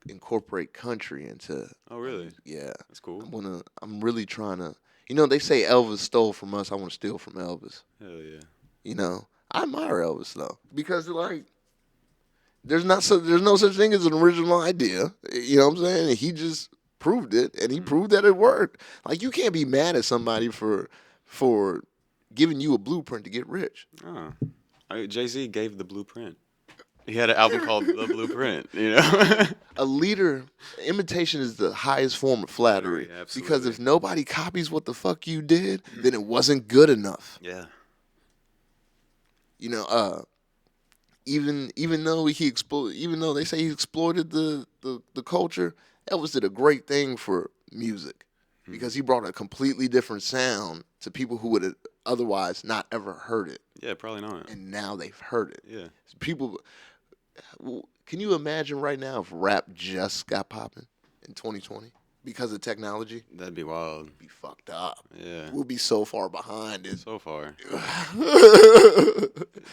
incorporate country into. Oh, really? Yeah. That's cool. I'm really trying to. They say Elvis stole from us. I want to steal from Elvis. Hell yeah. I admire Elvis though because like there's no such thing as an original idea. You know what I'm saying? And he just proved it, and he proved that it worked. Like you can't be mad at somebody for giving you a blueprint to get rich. Oh. Jay-Z gave the blueprint. He had an album called The Blueprint, A leader, imitation is the highest form of flattery. Absolutely. Because if nobody copies what the fuck you did, then it wasn't good enough. Yeah. Even though even though they say he exploited the culture, Elvis did a great thing for music because he brought a completely different sound to people who would have otherwise not ever heard it. Yeah, probably not. And now they've heard it. Yeah. People, can you imagine right now if rap just got popping in 2020 because of technology? That'd be wild. We'd be fucked up. Yeah. We'll be so far behind it. So far.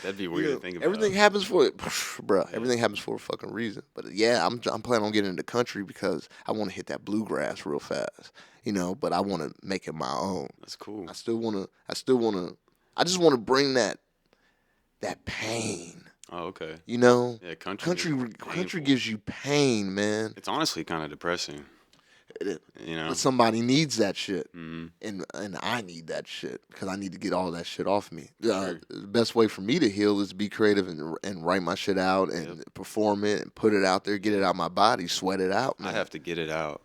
That'd be weird to think about. Everything happens for it, bruh. Yeah. Everything happens for a fucking reason. But yeah, I'm planning on getting into country because I want to hit that bluegrass real fast. But I want to make it my own. That's cool. I just want to bring that pain. Oh, okay. Yeah, country gives you pain, man. It's honestly kind of depressing. But somebody needs that shit, Mm-hmm. and I need that shit because I need to get all that shit off me. The best way for me to heal is to be creative and write my shit out and perform it and put it out there, get it out my body, sweat it out. Man. I have to get it out.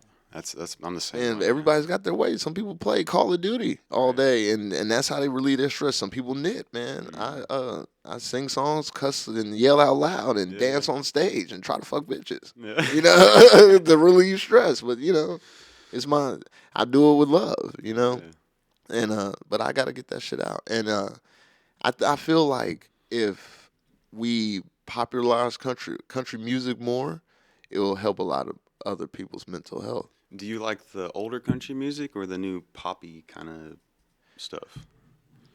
I'm the same. And way, everybody's got their way. Some people play Call of Duty all day, and that's how they relieve their stress. Some people knit, man. Mm-hmm. I sing songs, cuss and yell out loud, and dance on stage and try to fuck bitches. Yeah. To relieve stress. But it's I do it with love. Yeah. And but I gotta get that shit out. And I feel like if we popularize country music more, it will help a lot of other people's mental health. Do you like the older country music or the new poppy kind of stuff?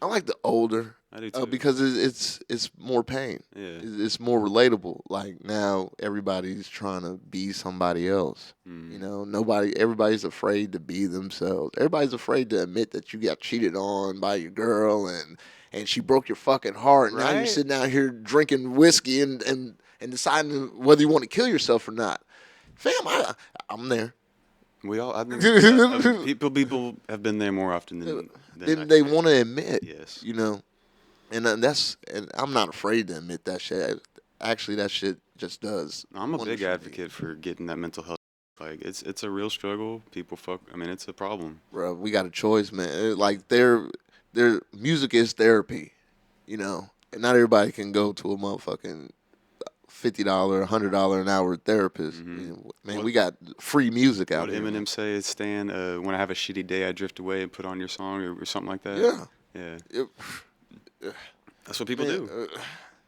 I like the older. I do too. Because it's more pain. Yeah. It's more relatable. Like now, everybody's trying to be somebody else. Everybody's afraid to be themselves. Everybody's afraid to admit that you got cheated on by your girl and she broke your fucking heart. Now you're sitting out here drinking whiskey and deciding whether you want to kill yourself or not. Fam, I'm there. We all. I think people have been there more often than they want to admit. Yes. And I'm not afraid to admit that shit. Actually, that shit just does. I'm a big advocate for getting that mental health Like it's a real struggle. People fuck. I mean, it's a problem. Bro, we got a choice, man. Like their music is therapy, you know, and not everybody can go to a motherfucking $50, $100 an hour therapist. You know, man, What- we got free music out What here. Eminem Man. say is Stan, when I have a shitty day, I drift away and put on your song or something like that. Yeah. Yeah. It- That's what people man, do.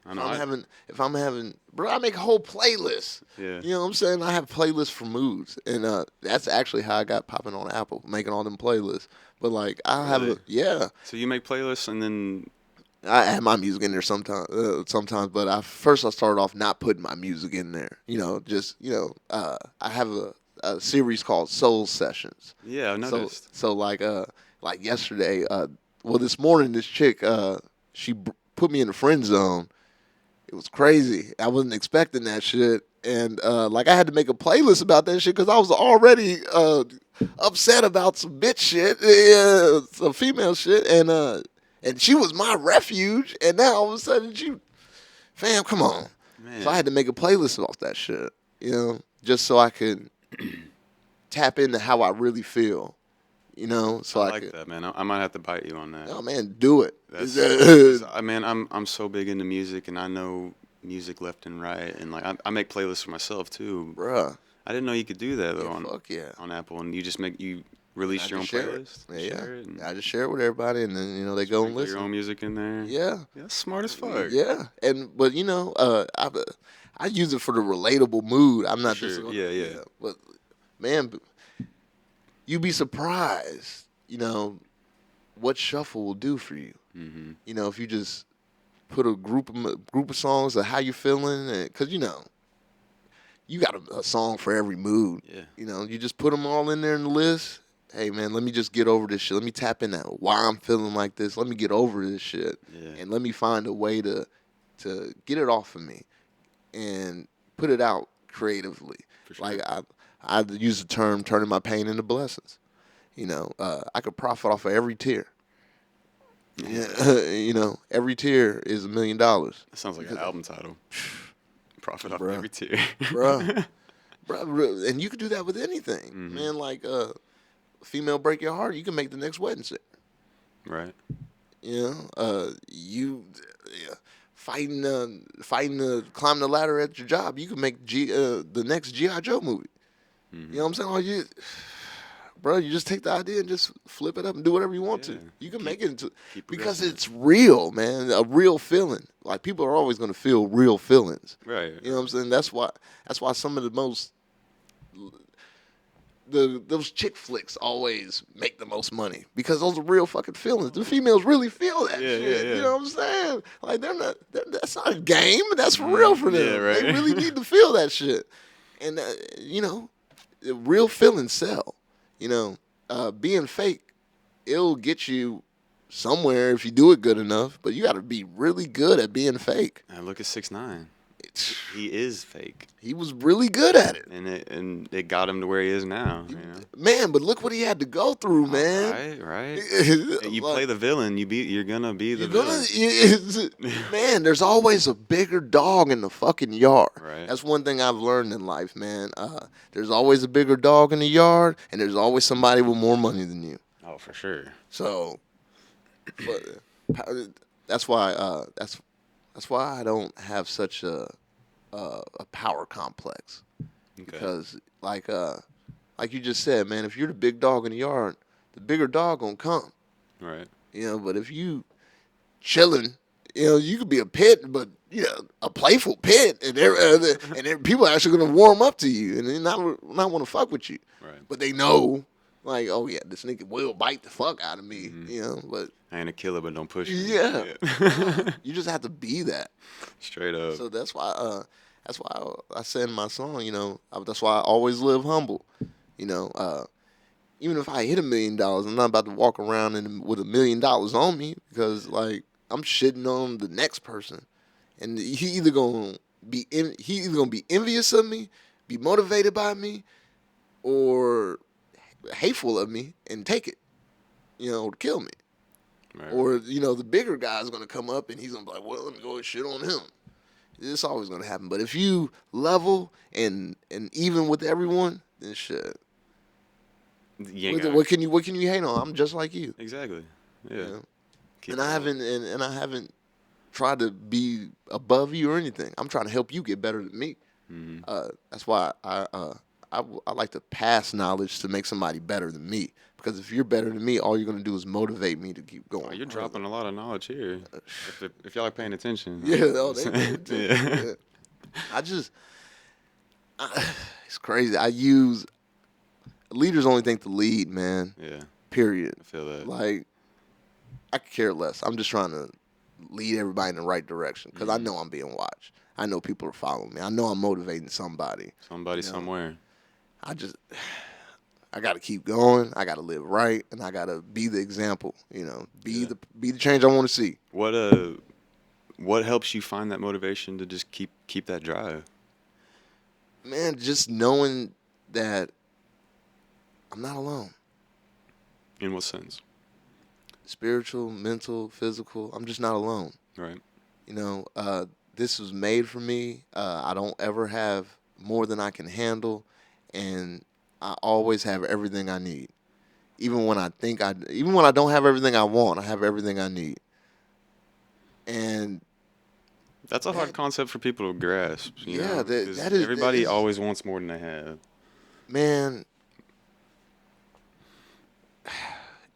I if know. I'm having, bro, I make a whole playlist. Yeah. You know what I'm saying? I have playlists for moods, and that's actually how I got popping on Apple, making all them playlists. But like, I'll have Really? yeah, So you make playlists and then I have my music in there sometimes, but I started off not putting my music in there. You know, just I have a series called Soul Sessions. yeah, I noticed. So like yesterday, well this morning this chick put me in the friend zone. It was crazy. I wasn't expecting that shit, and like I had to make a playlist about that shit because I was already upset about some bitch shit, some female shit, and she was my refuge, and now all of a sudden fam, come on. Man. So I had to make a playlist off that shit, you know, just so I could tap into how I really feel, you know. So I I like could, that, man. I might have to bite you on that. oh man, do it. I mean, I'm so big into music, and I know music left and right, and like I make playlists for myself too. Bruh. I didn't know you could do that though Yeah, fuck yeah. on Apple, and you release I your own just share playlist. it. Yeah, Share it, and I just share it with everybody, and then they go and sprinkle listen. your own music in there. Yeah, That's smart as fuck. yeah, but I use it for the relatable mood. I'm not For just sure. Yeah. But man, you'd be surprised, you know, what shuffle will do for you. Mm-hmm. You know, if you just put a group of songs of how you feeling, because you got a song for every mood. Yeah. You know, you just put them all in there in the list. Hey man, let me just get over this shit. Let me tap in that why I'm feeling like this. Let me get over this shit, Yeah. and let me find a way to get it off of me and put it out creatively. For sure. Like I use the term turning my pain into blessings. You know, I could profit off of every tear. Yeah, you know, every tear is $1 million. That sounds like an album title. Profit off Bruh. every tear. Bruh. Bruh, and you can do that with anything, Mm-hmm. man. Like female break your heart, you can make the next wedding singer. Right. You know, fighting to climb the ladder at your job, you can make the next GI Joe movie. Mm-hmm. You know what I'm saying? You just take the idea and just flip it up and do whatever you want Yeah. to. You can make it into keep because progressing it. it's real, man. A real feeling. Like people are always going to feel real feelings. Right. You know what I'm saying? That's why some of the most those chick flicks always make the most money because those are real fucking feelings. The females really feel that Yeah, shit. yeah. You know what I'm saying? Like that's not a game. That's for real for them. Yeah, right. They really need to feel that shit. And the real feelings sell. You know, being fake, it'll get you somewhere if you do it good enough. But you got to be really good at being fake. And look at 6ix9ine. He is fake, He was really good at it. and it got him to where he is now. You know? Man, but look what he had to go through, man. Right. Like, You play the villain. You're gonna be the you're villain. man, there's always a bigger dog in the fucking yard. Right. That's one thing I've learned in life, man. There's always a bigger dog in the yard, and there's always somebody with more money than you. Oh, for sure. So, but that's why that's why I don't have such a power complex. Okay. Because like you just said, man, if you're the big dog in the yard, the bigger dog gonna come. Right. You know, but if you chilling, you know, you could be a pit, but a playful pit, and people are actually gonna warm up to you and they not want to fuck with you. Right. But they know, like, oh yeah, this nigga will bite the fuck out of me. Mm-hmm. You know, but I ain't a killer, but don't push me. yeah, you just have to be that. Straight up. So that's why I said in my song, that's why I always live humble. Even if I hit $1 million, I'm not about to walk around with $1 million on me because like I'm shitting on the next person, and he either gonna be envious of me, be motivated by me, or hateful of me and take it, to kill me. Right. Or, the bigger guy's going to come up and he's going to be like, well, let me go and shit on him. It's always going to happen. But if you level and even with everyone, then shit. You ain't got What can you hate on? I'm just like you. exactly. Yeah. You know? Keep And it I up. haven't and I haven't tried to be above you or anything. I'm trying to help you get better than me. Mhm. That's why I like to pass knowledge to make somebody better than me. Because if you're better than me, all you're gonna do is motivate me to keep going. Oh, you're further. dropping a lot of knowledge here. If y'all are paying attention. Yeah, oh, they pay attention. Yeah. Yeah. I just, it's crazy. I use leaders only think to lead, man. Yeah. Period. I feel that. Like I could care less. I'm just trying to lead everybody in the right direction because I know I'm being watched. I know people are following me. I know I'm motivating somebody. Somebody You know? somewhere. I got to keep going. I got to live right, and I got to be the example. You know, Yeah. be the change I want to see. What helps you find that motivation to just keep that drive? Man, just knowing that I'm not alone. In what sense? Spiritual, mental, physical. I'm just not alone. Right. You know, this was made for me. I don't ever have more than I can handle, and I always have everything I need. Even when even when I don't have everything I want, I have everything I need. And That's a hard that, concept for people to grasp. You yeah, know, that 'cause that is everybody always wants more than they have. man.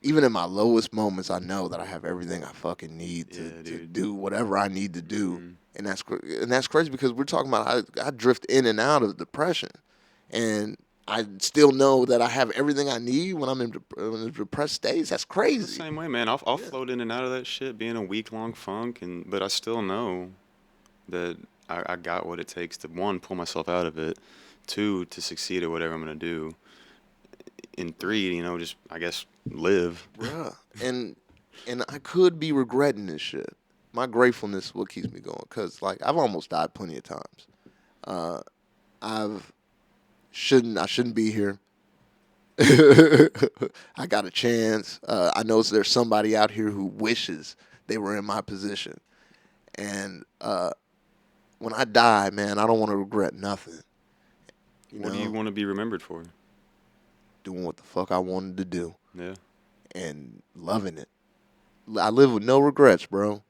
Even in my lowest moments, I know that I have everything I fucking need to dude. do whatever I need to do, Mhm. and that's crazy because we're talking about I drift in and out of depression, and I still know that I have everything I need when I'm in a depressed state. That's I'm the crazy. same way, man. I'll Yeah. float in and out of that shit, being a week long funk, but I still know that I got what it takes to one, pull myself out of it, two, to succeed at whatever I'm gonna do, and three, just I guess live. Bruh. And I could be regretting this shit. My gratefulness is what keeps me going. Cause like I've almost died plenty of times. Uh, I shouldn't be here. I got a chance. I know there's somebody out here who wishes they were in my position. And when I die, man, I don't want to regret nothing. You What do you know, want to be remembered for? doing what the fuck I wanted to do Yeah. and loving it. I live with no regrets, bro.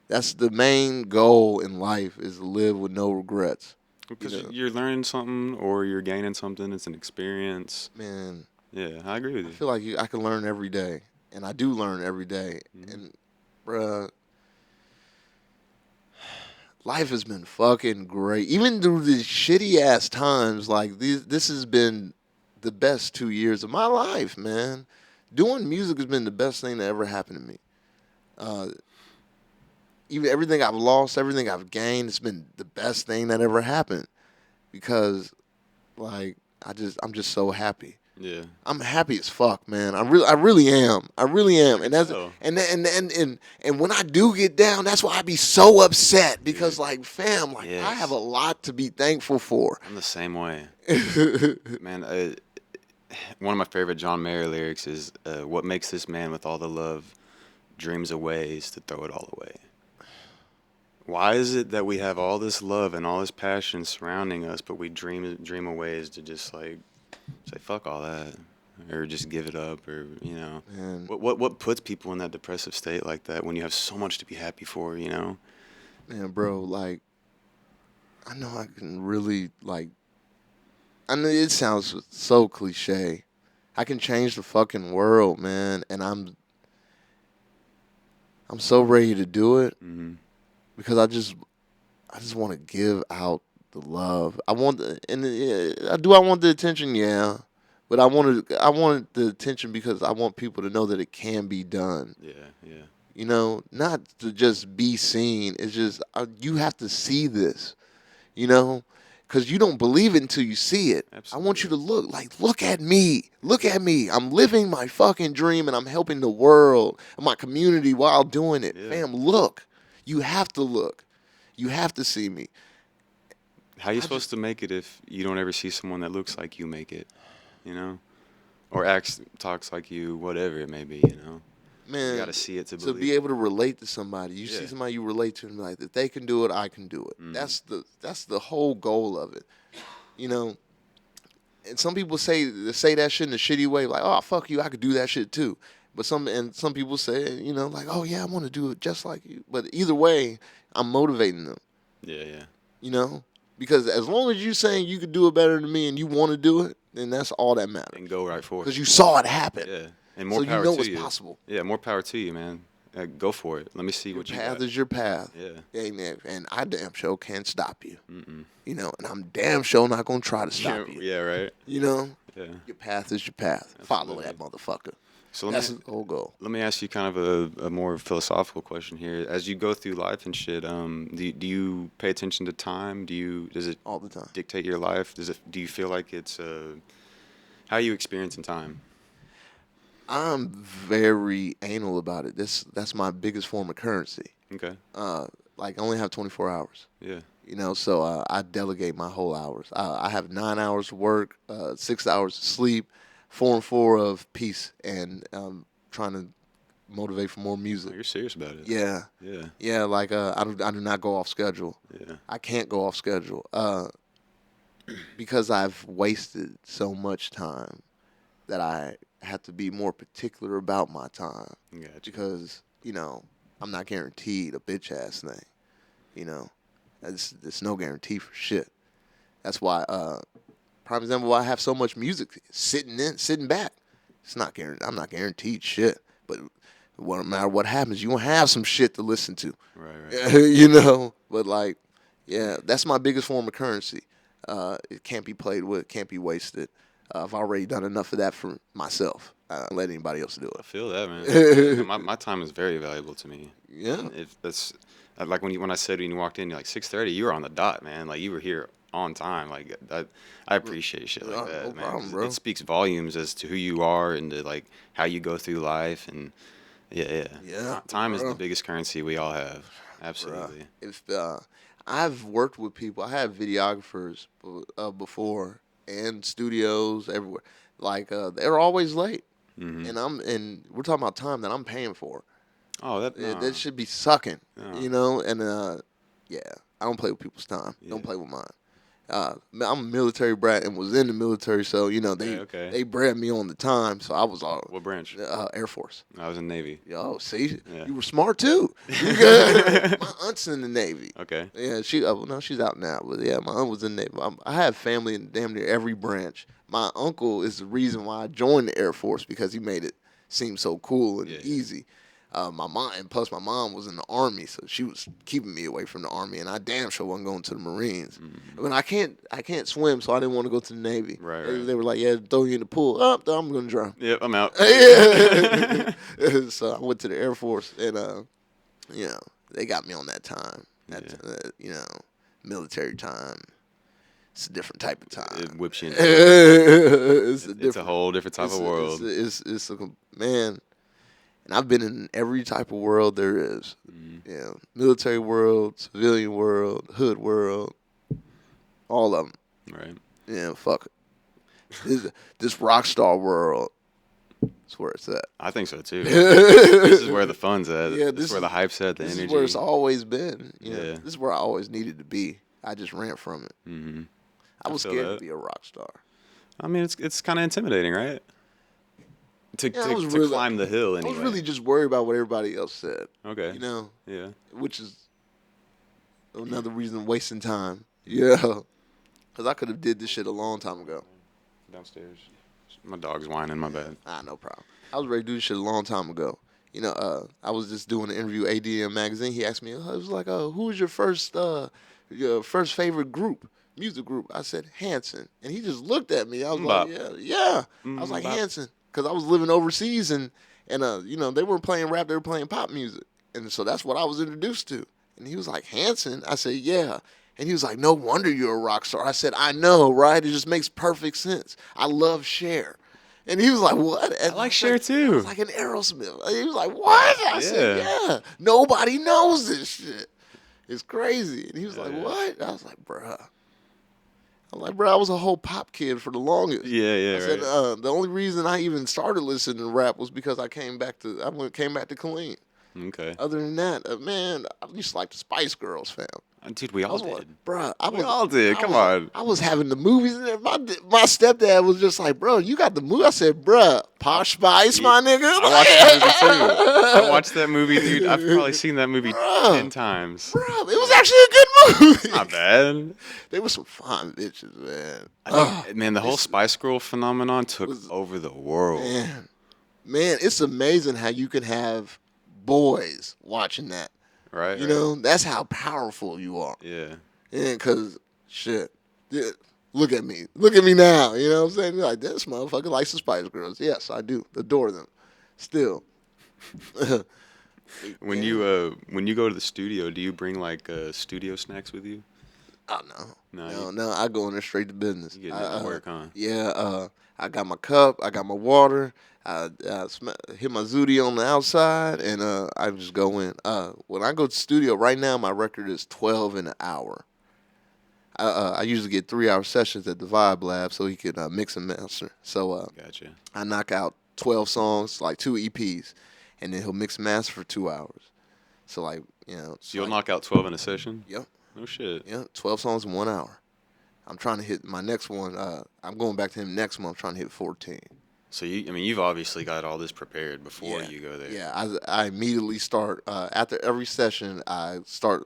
That's the main goal in life is to live with no regrets. Because You know, you're learning something or you're gaining something. It's an experience. man, Yeah, I agree with I you. feel like I can learn every day, and I do learn every day. Mhm. And, bruh, life has been fucking great. Even through these shitty ass times, like this has been the best 2 years of my life, man. Doing music has been the best thing that ever happened to me. Uh, Even everything I've lost, everything I've gained, it's been the best thing that ever happened because, like, I'm just so happy. Yeah. I'm happy as fuck, man. I really am. I really am. I And can that's tell. and when I do get down, that's why I be so upset because, Dude. like, fam, like I have Yes. a lot to be thankful for. I'm the same way. Man, one of my favorite John Mayer lyrics is, "What makes this man with all the love dreams of ways to throw it all away." Why is it that we have all this love and all this passion surrounding us, but we dream of ways to just like say fuck all that, or just give it up, or Man, what puts people in that depressive state like that when you have so much to be happy for, man, bro, like I know I can really like. I know it sounds so cliche. I can change the fucking world, man, and I'm so ready to do it Hmm. because I just want to give out the love. I want the, and I want the attention, yeah, but I wanted the attention because I want people to know that it can be done. Yeah, yeah, You know, not to just be seen. It's just you have to see this. You know, because you don't believe it until you see it. I want you to look at me. Look at me. I'm living my fucking dream and I'm helping the world and my community while doing it. Yeah. Fam, look. You have to look. You have to see me. How you supposed to make it if you don't ever see someone that looks like you make it, or talks like you, whatever it may be, Man, You gotta see it to to believe be it. able to relate to somebody. You see Yeah. somebody you relate to and be like, if they can do it, I can do it. Mhm. That's the whole goal of it. You know, and some people say that shit in a shitty way, like, oh fuck you, I could do that shit too. But some people say, like, oh yeah, I want to do it just like you. But either way, I'm motivating them. Yeah, yeah. Because as long as you saying you could do it better than me and you want to do it, then that's all that matters. And go right for it. Because you saw it happen. Yeah, and more so power you know to it's you. possible. Yeah, more power to you, man. Go for it. Let me see what you got. Your path is your path. Yeah. Amen. And I damn sure can't stop you. And I'm damn sure not gonna try to stop you. Yeah, right. Yeah. Your path is your path. Follow that motherfucker. So that's the whole goal. Let me ask you kind of a more philosophical question here. As you go through life and shit, do you pay attention to time? Does it all the time dictate your life? Do you feel like it's how are you experiencing time? I'm very anal about it. That's my biggest form of currency. Okay. Like I only have 24 hours. Yeah. So I delegate my whole hours. I have 9 hours of work, 6 hours of sleep, 4 and 4 of peace, and trying to motivate for more music. Oh, you're serious about it. Yeah. Yeah. Yeah. Like I do not go off schedule. Yeah. I can't go off schedule because I've wasted so much time that I have to be more particular about my time. Gotcha. Because I'm not guaranteed a bitch ass thing. There's no guarantee for shit. That's why, prime example, why I have so much music sitting back. It's not guaranteed. I'm not guaranteed shit. But no matter what happens, you gonna have some shit to listen to. Right. But like, yeah, that's my biggest form of currency. It can't be played with. Can't be wasted. I've already done enough of that for myself. I don't let anybody else do I it. feel that, man. my time is very valuable to me. Yeah. And if that's like when I said when you walked in, you're like 6:30, you were on the dot, man. Like you were here on time. Like I appreciate shit like that, no man. problem, bro. It speaks volumes as to who you are and to, like how you go through life and yeah. Time is the biggest currency we all have. Absolutely. If I've worked with people, I had videographers before and studios everywhere. Like they're always late, and we're talking about time that I'm paying for. Oh, that should be sucking, No. And yeah, I don't play with people's time. Yeah. Don't play with mine. I'm a military brat and was in the military, so they bred me on the time. So I was all what branch? Air Force. I was in Navy. Yo, see, Yeah. you were smart too. My aunt's in the Navy. Okay. Yeah, she's out now, but yeah, my aunt was in the Navy. I have family in damn near every branch. My uncle is the reason why I joined the Air Force because he made it seem so cool and easy. My mom, and plus my mom was in the Army, so she was keeping me away from the Army, and I damn sure wasn't going to the Marines. I mean, I can't swim, so I didn't want to go to the Navy. Right. They were like, yeah, throw you in the pool. Oh, I'm gonna drown. Yep, I'm out. So I went to the Air Force, and they got me on that time. Military time. It's a different type of time. It whips you in. It's a whole different type of world. It's a man. And I've been in every type of world there is. Military world, civilian world, hood world, all of them. Right. Yeah, fuck it. This rock star world, that's where it's at. I think so too. This is where the fun's at. Yeah, this is where the hype's at, the this energy. This is where it's always been. Yeah. This is where I always needed to be. I just ran from it. Mm-hmm. I was scared to be a rock star. I mean, it's kind of intimidating, right? To climb the hill anyway. I was really just worried about what everybody else said. Okay. Yeah. Which is another reason wasting time. Yeah. Because I could have did this shit a long time ago. Downstairs. My dog's whining, my bad. No problem. I was ready to do this shit a long time ago. I was just doing an interview with ADM Magazine. He asked me, it was like, who was your first favorite group? Music group. I said Hanson. And he just looked at me. I was like, yeah. I was like, Hanson. Because I was living overseas and they weren't playing rap, they were playing pop music. And so that's what I was introduced to. And he was like, Hanson? I said, yeah. And he was like, no wonder you're a rock star. I said, I know, right? It just makes perfect sense. I love Cher. And he was like, what? And I like Cher too. I was like an Aerosmith. He was like, what? I said, yeah. Nobody knows this shit. It's crazy. And he was like, what? I was like, bruh. I was a whole pop kid for the longest. Yeah, I said, the only reason I even started listening to rap was because I came back to Killeen. Okay. Other than that, man, I used to like the Spice Girls, fam. Dude, we I all was, did. bruh, We all did. Come on. I was having the movies in there. My stepdad was just like, bro, you got the movie. I said, bruh, Posh Spice, my nigga. I watched the movie too. I watched that movie, dude. I've probably seen that movie Bruh. 10 times. Bruh, it was actually a good movie. Not bad. They were some fine bitches, man. I think, man, the whole Spice Girl phenomenon took over the world. Man, it's amazing how you can have boys watching that. Right? You know, that's how powerful you are. Yeah. Yeah, because, shit, yeah, look at me. Look at me now. You know what I'm saying? You're like, this motherfucker likes the Spice Girls. Yes, I do. Adore them. Still. When you go to the studio, do you bring like studio snacks with you? Oh, no. I go in there straight to business. You getting it to work, huh? Yeah, I got my cup. I got my water. I hit my zooty on the outside, and I just go in. When I go to the studio, right now my record is 12 in an hour. I usually get 3-hour sessions at the Vibe Lab so he can mix and master. So Gotcha. I knock out 12 songs, like 2 EPs, and then he'll mix and master for 2 hours. So like, you know. So you'll knock out 12 in a session? Yep. No shit. Yeah, 12 songs in 1 hour. I'm trying to hit my next one. I'm going back to him next month, trying to hit 14. So you've obviously got all this prepared before you go there. Yeah, I immediately start after every session. I start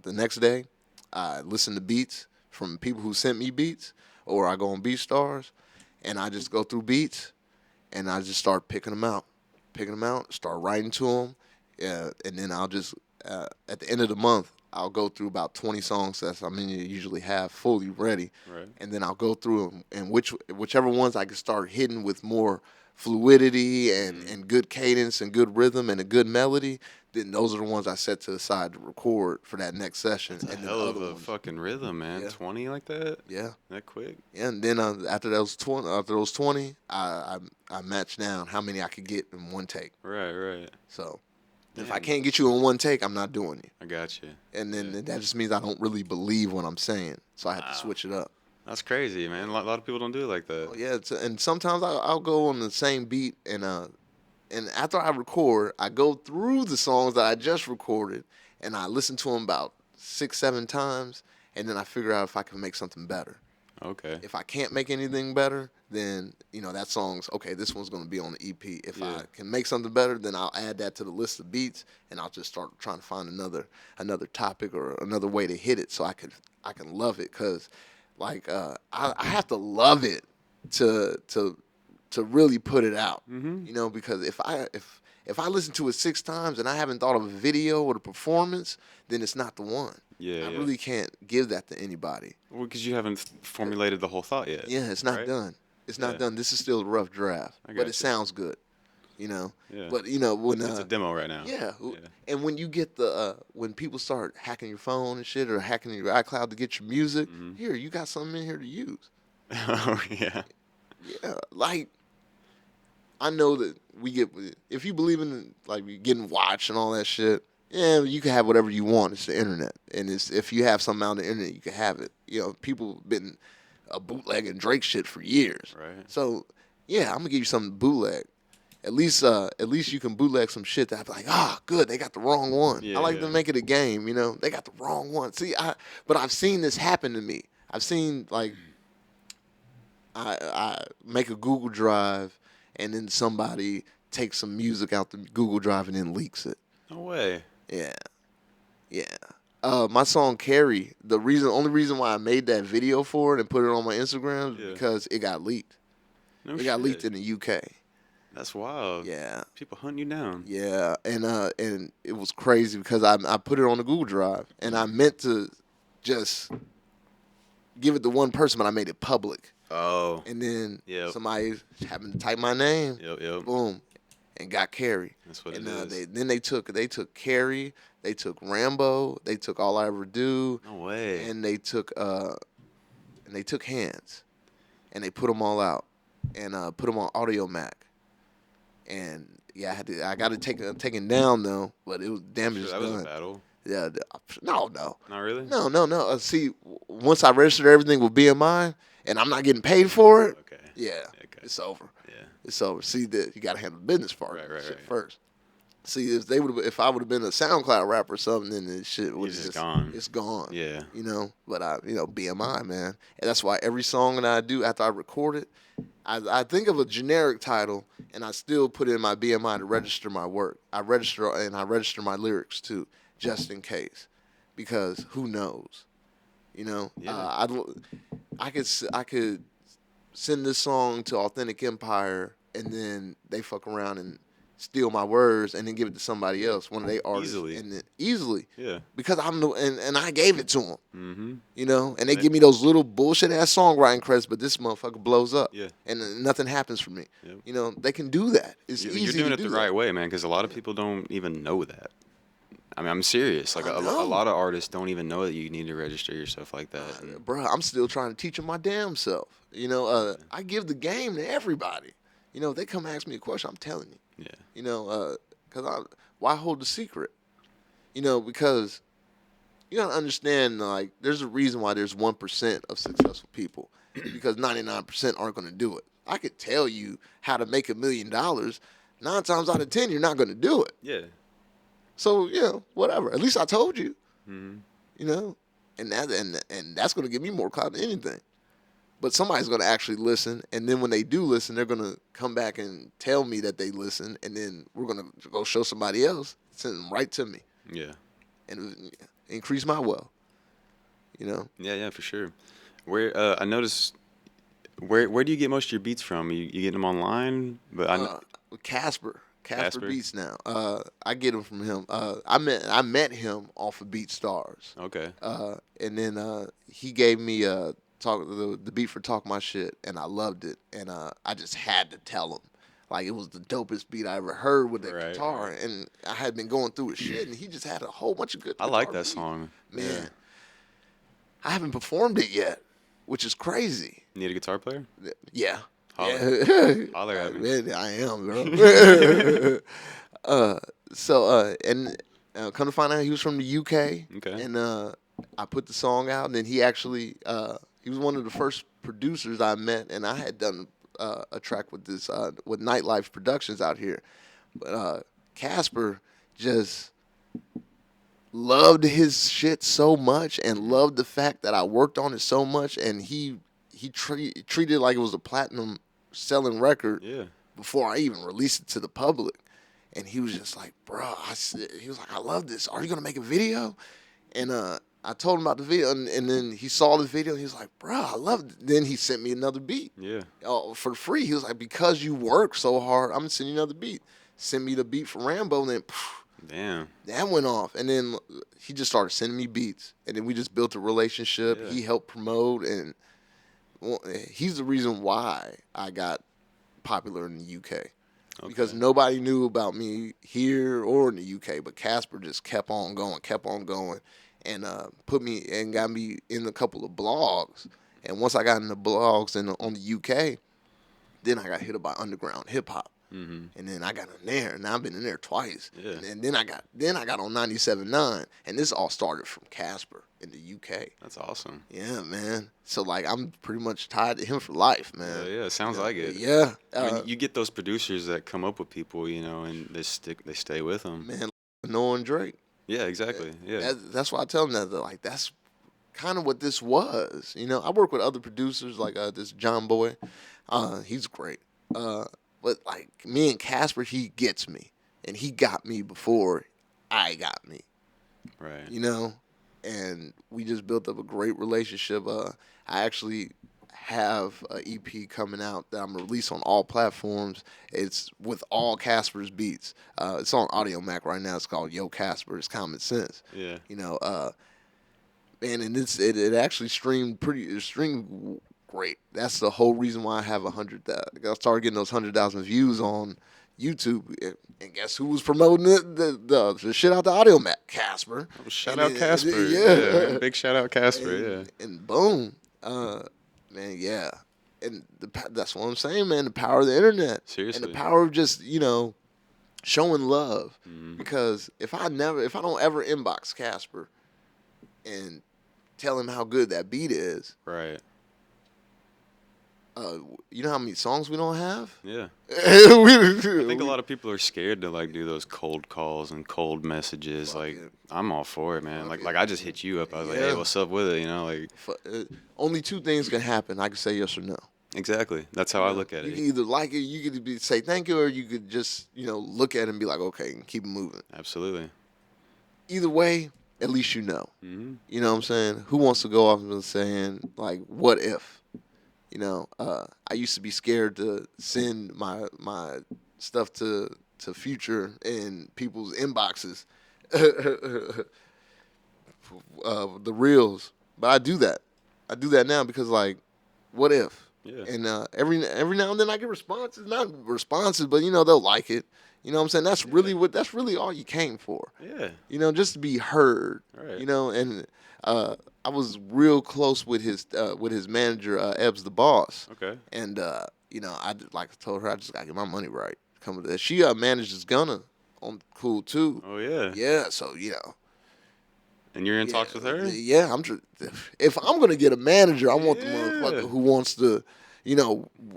the next day. I listen to beats from people who sent me beats, or I go on BeatStars, and I just go through beats, and I just start picking them out, start writing to them, and then I'll just at the end of the month I'll go through about 20 songs that usually have fully ready, Right. and then I'll go through them, and whichever ones I can start hitting with more fluidity and good cadence and good rhythm and a good melody, then those are the ones I set to the side to record for that next session. That's a and hell the of other a ones, fucking rhythm, man. Yeah. 20 like that? yeah, That quick? yeah. And then after those 20, I match down how many I could get in one take. Right. So if I Damn. can't get you in one take, I'm not doing you. I got you. And then that just means I don't really believe what I'm saying, so I have to Wow. switch it up. That's crazy, man. A lot of people don't do it like that. Oh, yeah, and sometimes I'll go on the same beat, and after I record, I go through the songs that I just recorded, and I listen to them about 6-7 times, and then I figure out if I can make something better. Okay. If I can't make anything better, then that song's okay. This one's gonna be on the EP. If I can make something better, then I'll add that to the list of beats, and I'll just start trying to find another topic or another way to hit it, so I can love it. Cause like I have to love it to really put it out. Mm-hmm. Because if I listen to it 6 times and I haven't thought of a video or the performance, then it's not the one. Yeah. I really can't give that to anybody. Well, because you haven't formulated the whole thought yet. Yeah, it's not right? done. It's not Yeah. done. This is still a rough draft, I but got it you. sounds good. Yeah. But when It's a demo right now. yeah, and when you get when people start hacking your phone and shit, or hacking your iCloud to get your music, here you got something in here to use. Oh, yeah. Yeah, like I know that if you believe in like getting watched and all that shit, yeah, you can have whatever you want. It's the internet, and if you have something on the internet, you can have it. People been bootlegging Drake shit for years. Right. So yeah, I'm gonna give you something to bootleg. At least you can bootleg some shit that I'm like, good, they got the wrong one. Yeah, I like yeah. to make it a game, they got the wrong one. See, but I've seen this happen to me. I've seen like I make a Google Drive, and then somebody takes some music out the Google Drive and then leaks it. No way. Yeah. My song "Carry." Only reason why I made that video for it and put it on my Instagram is because it got leaked. No It shit. got leaked in the UK. That's wild. Yeah. People hunt you down. Yeah, and it was crazy because I put it on the Google Drive, and I meant to just give it to one person, but I made it public. Oh. And then Yep. somebody happened to type my name, Yep. boom, and got Carrie. That's what And it is. they took Carrie, they took Rambo, they took All I Ever Do, No way. and they took Hands, and they put them all out, and put them on Audio Mac. And yeah, I got it taken down though, but it was damage Sure, that was a done. battle. Yeah, no. Not really? No. See, once I registered everything with BMI, and I'm not getting paid for it, Okay. yeah, Okay. it's over. Yeah. It's over. See, you got to handle the business part Right, of the shit right. first. See, if I would have been a SoundCloud rapper or something, then this shit would It's just gone. It's gone. Yeah. You know, but BMI, man, and that's why every song that I do after I record it, I think of a generic title, and I still put in my BMI to register my work. I register my lyrics too, just in case, because who knows, you know? Yeah. I could send this song to Authentic Empire, and then they fuck around and steal my words, and then give it to somebody else, one of their artists, Easily. and then easily, Yeah. because and I gave it to them, Mm-hmm. you know, and they give me those little bullshit ass songwriting credits, but this motherfucker blows up, Yeah. and then nothing happens for me. Yep. You know, they can do that. It's easy. You're doing to it do the that. right way, man, because a lot of people don't even know that. I mean, I'm serious. Like, I a know. lot of artists don't even know that you need to register yourself like that. And Bro, I'm still trying to teach them my damn self. You know, I give the game to everybody. You know, if they come ask me a question, I'm telling you. yeah. You know, why hold the secret? You know, because you gotta understand, like, there's a reason why there's 1% of successful people, because 99% aren't gonna do it. I could tell you how to make $1 million. 9 times out of 10, you're not gonna do it. Yeah. So whatever. At least I told you. Mm-hmm. You know, and that's gonna give me more clout than anything. But somebody's gonna actually listen, and then when they do listen, they're gonna come back and tell me that they listened, and then we're gonna go show somebody else, send them right to me, Yeah. and increase my wealth. You know. Yeah, for sure. Where I noticed, where do you get most of your beats from? You get them online, but Casper Casper? Beats now. I get them from him. I met him off of BeatStars. Okay. And then he gave me the beat for Talk My Shit, and I loved it, and I just had to tell him. Like, it was the dopest beat I ever heard with the Right, guitar, right. and I had been going through his shit, and he just had a whole bunch of good. I like guitar that beats. song. Man. Yeah. I haven't performed it yet, which is crazy. Need a guitar player? Yeah. Holler. Yeah. Holler at me. Man, I am, bro. Come to find out, he was from the UK. Okay. And I put the song out, and then he actually he was one of the first producers I met, and I had done a track with with Nightlife Productions out here. But Casper just loved his shit so much, and loved the fact that I worked on it so much, and he treated it like it was a platinum selling record Yeah. before I even released it to the public. And he was just like, bro, he was like, I love this. Are you gonna make a video? And I told him about the video, and then he saw the video, and he was like, bro, I love it. Then he sent me another beat. Yeah. For free. He was like, because you work so hard, I'm gonna send you another beat. Send me the beat for Rambo, and then Damn. that went off. And then he just started sending me beats, and then we just built a relationship. Yeah. He helped promote, and he's the reason why I got popular in the UK. Because nobody knew about me here or in the UK, but Casper just kept on going, and put me and got me in a couple of blogs. And once I got in the blogs and on the UK, then I got hit up by underground hip hop. Mm-hmm. And then I got in there, and I've been in there twice. Yeah. And then I got on 97.9, and this all started from Casper in the UK. That's awesome. Yeah, man. So like, I'm pretty much tied to him for life, man. Yeah, sounds like it. Yeah. I mean, you get those producers that come up with people, and they stay with them. Man, Noah and Drake. Yeah, exactly. Yeah. That's why I tell them that. Like, that's kind of what this was. I work with other producers like this John Boy. He's great. But like, me and Casper, he gets me, and he got me before I got me. Right. And we just built up a great relationship. I actually have an EP coming out that I'm gonna release on all platforms. It's with all Casper's beats. It's on Audio Mac right now. It's called Yo Casper. It's Kahmencents. Yeah. And it actually streamed great. That's the whole reason why I have 100,000. I started getting those 100,000 views on YouTube, and guess who was promoting the shit out the Audio Mac? Casper. Oh, shout out Casper. Yeah. Big shout out Casper. And boom, man, yeah. And that's what I'm saying, man. The power of the internet. Seriously. And the power of just showing love. Mm-hmm. Because if I don't ever inbox Casper and tell him how good that beat is, Right. You know how many songs we don't have? Yeah. I think a We- lot of people are scared to like do those cold calls and cold messages. Fuck Like it. I'm all for it, man. Fuck Like it. like I just hit you up. I was like, hey, Yeah. what's up with it? You know, like Only two things can happen. I can say yes or no. exactly. That's how I look at You it. can either like it, you could say thank you, or you could just look at it and be like, okay, and keep it moving. Absolutely. Either way, at least you know. Hmm. You know what I'm saying? Who wants to go off and saying like, what if? I used to be scared to send my stuff to Future in people's inboxes, the reels. But I do that. I do that now because like, what if? Yeah. And every now and then I get responses, not responses, but they'll like it. You know what I'm saying? That's really all you came for. Yeah. Just to be heard. Right. And I was real close with his manager, Ebbs the boss. Okay. And I told her I just gotta get my money right. Coming to that, she manages Gunna on Cool too. Oh yeah. Yeah, so And you're in talks with her? Yeah, if I'm gonna get a manager, I want the Yeah. motherfucker who wants to,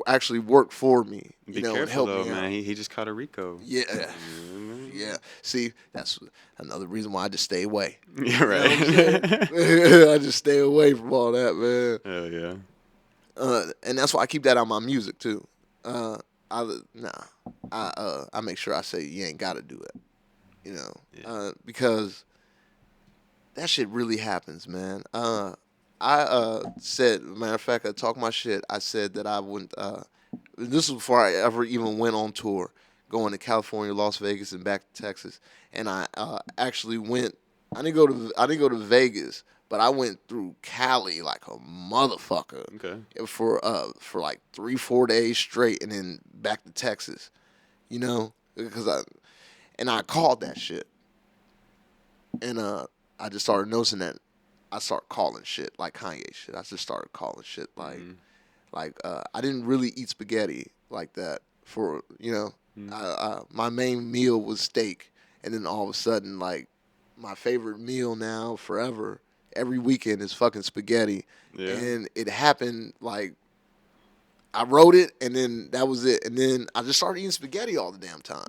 actually work for me. Be And careful help though, me man. out. He just caught a Rico. Yeah. Mhm. Yeah. See, that's another reason why I just stay away. Yeah, right. I just stay away from all that, man. Hell yeah. And that's why I keep that out of my music too. I make sure I say you ain't got to do it. Because that shit really happens, man. I said, matter of fact, I talk my shit. I said that I wouldn't. This was before I ever even went on tour, going to California, Las Vegas, and back to Texas. And I actually went. I didn't go to Vegas, but I went through Cali like a motherfucker. Okay. For like 3-4 days straight, and then back to Texas. Because I called that shit, and I just started noticing that I started calling shit like Kanye shit. I just started calling shit like I didn't really eat spaghetti like that for my main meal was steak, and then all of a sudden like my favorite meal now forever every weekend is fucking spaghetti. Yeah. And it happened like I wrote it, and then that was it, and then I just started eating spaghetti all the damn time,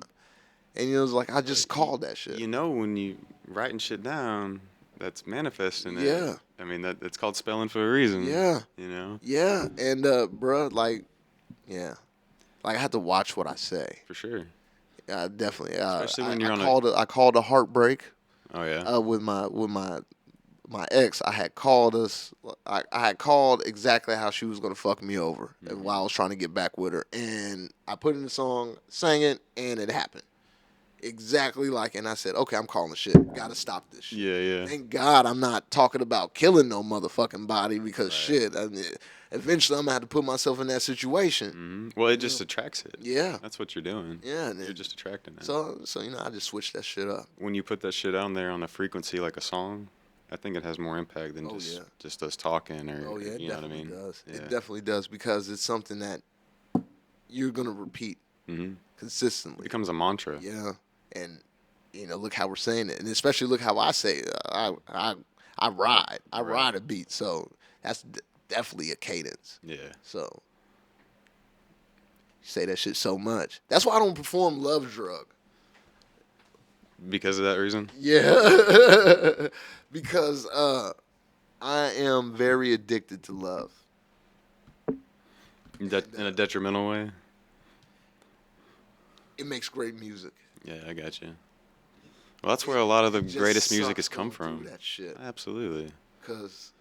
and it was like I just called that shit. When you writing shit down, that's manifesting it. Yeah. I mean it's called spelling for a reason. Yeah. Yeah, and bruh, like, yeah, like I have to watch what I say. For sure. Definitely. Especially when you're I called a heartbreak. Oh yeah. With my ex. I had called us. I had called exactly how she was gonna fuck me over while I was trying to get back with her, and I put in the song, sang it, and it happened. Exactly like, and I said, okay, I'm calling shit. Gotta stop this shit. Yeah. Thank God I'm not talking about killing no motherfucking body because Right. shit. I mean, eventually I'm gonna have to put myself in that situation. Hmm. Well, it just attracts it. Yeah. That's what you're doing. Yeah. You're just attracting it. So I just switched that shit up. When you put that shit on there on a frequency like a song, I think it has more impact than just us talking or Oh yeah, it you know what I definitely mean? does. Yeah. It definitely does because it's something that you're gonna repeat Hmm. It consistently. becomes a mantra. Yeah, and look how we're saying it, and especially look how I say it. I ride a beat, so that's definitely a cadence. Yeah. So you say that shit so much. That's why I don't perform Love Drug. Because of that reason? Yeah, because I am very addicted to love. In a detrimental way? It makes great music. Yeah, I got you. Well, that's where a lot of the Just greatest music sucks has come going through from. that shit. Absolutely. Cause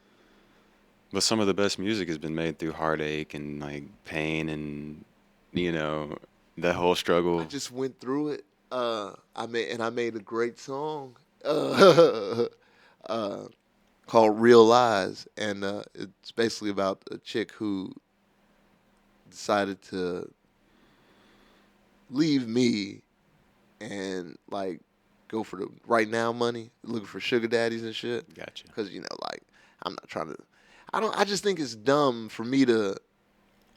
But some of the best music has been made through heartache and like pain and that whole struggle. I just went through it. I made a great song called "Real Lies," and it's basically about a chick who decided to leave me and like go for the right now money, looking for sugar daddies and shit. Gotcha. Because like I'm not trying to. I just think it's dumb for me to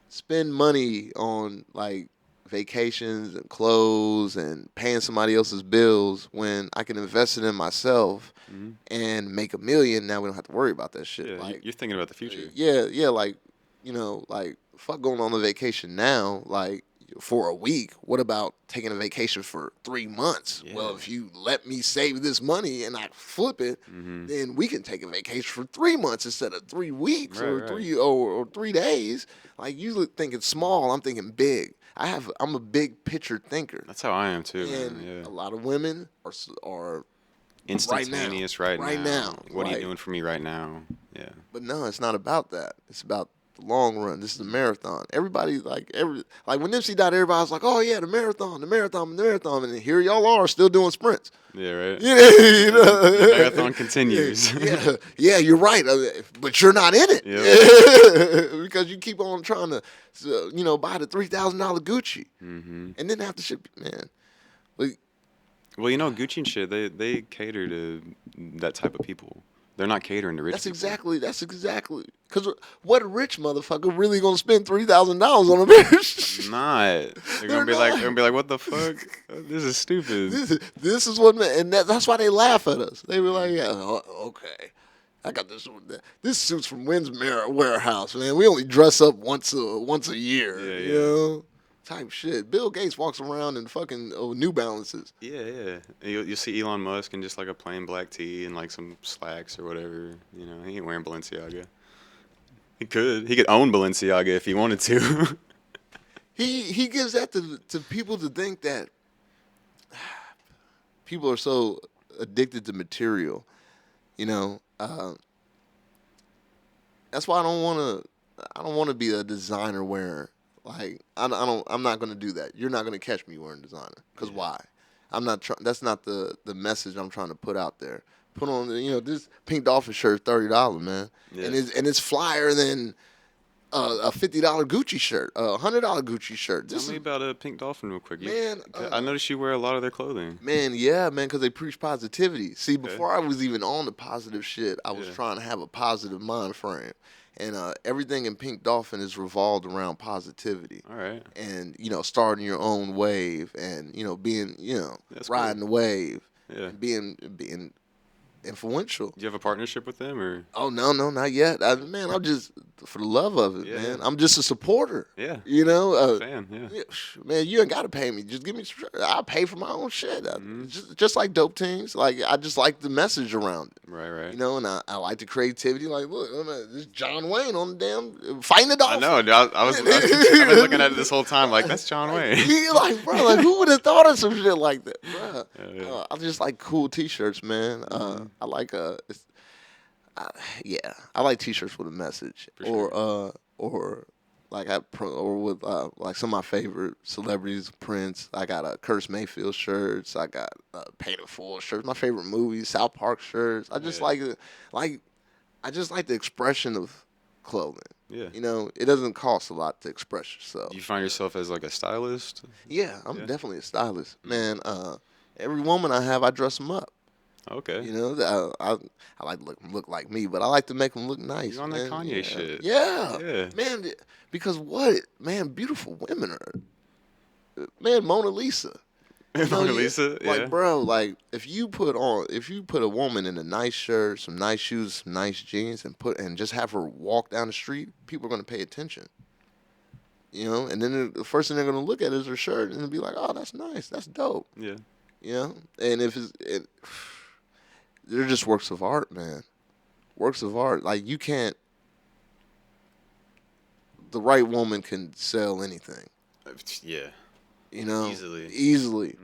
spend money on like vacations and clothes and paying somebody else's bills when I can invest it in myself Hmm. and make $1 million. Now we don't have to worry about that shit. Yeah, like you're thinking about the future. yeah, like like fuck going on a vacation now, like for a week. What about taking a vacation for 3 months? Yeah. Well, if you let me save this money and I flip it, Mm-hmm. then we can take a vacation for 3 months instead of 3 weeks or Right. 3 days. Like you thinking small, I'm thinking big. I'm a big picture thinker, That's how I am too, and man. Yeah. a lot of women are Instantaneous right now. What are you Like, doing for me right now? Yeah. but no, it's not about that. It's about the long run. This is a marathon. Everybody like when Nipsey died, everybody was like, "Oh yeah, the marathon, the marathon, the marathon," and here y'all are still doing sprints. Yeah, right. The marathon continues. Yeah, you're right, but you're not in it because you keep on trying to, buy the $3,000 Gucci, Mm-hmm. and then after shit, man. Like, Well, Gucci and shit, they cater to that type of people. They're not catering to rich people. that's exactly. Because what rich motherfucker really gonna spend $3,000 on a bitch? Not. They're gonna be like, what the fuck? This is stupid. This is what, and that's why they laugh at us. They be like, yeah, okay. I got this. This suit's from Wynn's Warehouse, man. We only dress up once a year, Yeah, you know, type shit. Bill Gates walks around in fucking New Balances. Yeah. And you'll see Elon Musk in just like a plain black tee and like some slacks or whatever. He ain't wearing Balenciaga. He could own Balenciaga if he wanted to. He gives that to people to think that people are so addicted to material, you know. That's why I don't want to be a designer wearer. Like I'm not gonna do that. You're not gonna catch me wearing designer. Cause why? I'm not trying. That's not the message I'm trying to put out there. Put on this pink dolphin shirt, $30, man, Yeah. and it's flyer than a $50 Gucci shirt, a $100 Gucci shirt. Tell me about a Pink Dolphin real quick. Man, I noticed you wear a lot of their clothing. Man, yeah, man, because they preach positivity. See, before I was even on the positive shit, I was trying to have a positive mind frame. And everything in Pink Dolphin is revolved around positivity. All right. And, starting your own wave and, being, That's riding the wave. Yeah. And being influential. Do you have a partnership with them or? Oh, no, not yet. Man, I'm just, for the love of it, man. I'm just a supporter. Yeah. Fan, yeah. Man, you ain't got to pay me. Just give me some, I'll pay for my own shit. Just like Dope Teens. Like, I just like the message around it. Right. And I like the creativity. Like, look, this John Wayne on the damn fighting the dolphin. I know, dude. I've been looking at it this whole time. Like, that's John Wayne. Like, bro, like, who would have thought of some shit like that, bro? Yeah. I just like cool T-shirts, man. I like I like T-shirts with a message, or like with like some of my favorite celebrities, Prince. I got Curtis Mayfield shirts. I got Paid in Full shirts. My favorite movies, South Park shirts. I just like I just like the expression of clothing. Yeah. It doesn't cost a lot to express yourself. Do you find yourself as like a stylist? Yeah, I'm definitely a stylist, man. Every woman I have, I dress them up. Okay. I like to look like me, but I like to make them look nice. You on that Kanye shit? Yeah, man. Because beautiful women are, man. Mona Lisa. Mona Lisa. Yeah. Like, bro, like if you put a woman in a nice shirt, some nice shoes, some nice jeans, and just have her walk down the street, people are gonna pay attention. And then the first thing they're gonna look at is her shirt and be like, oh, that's nice, that's dope. Yeah. And if they're just works of art, man. Works of art. Like you can't. The right woman can sell anything. Yeah. Easily.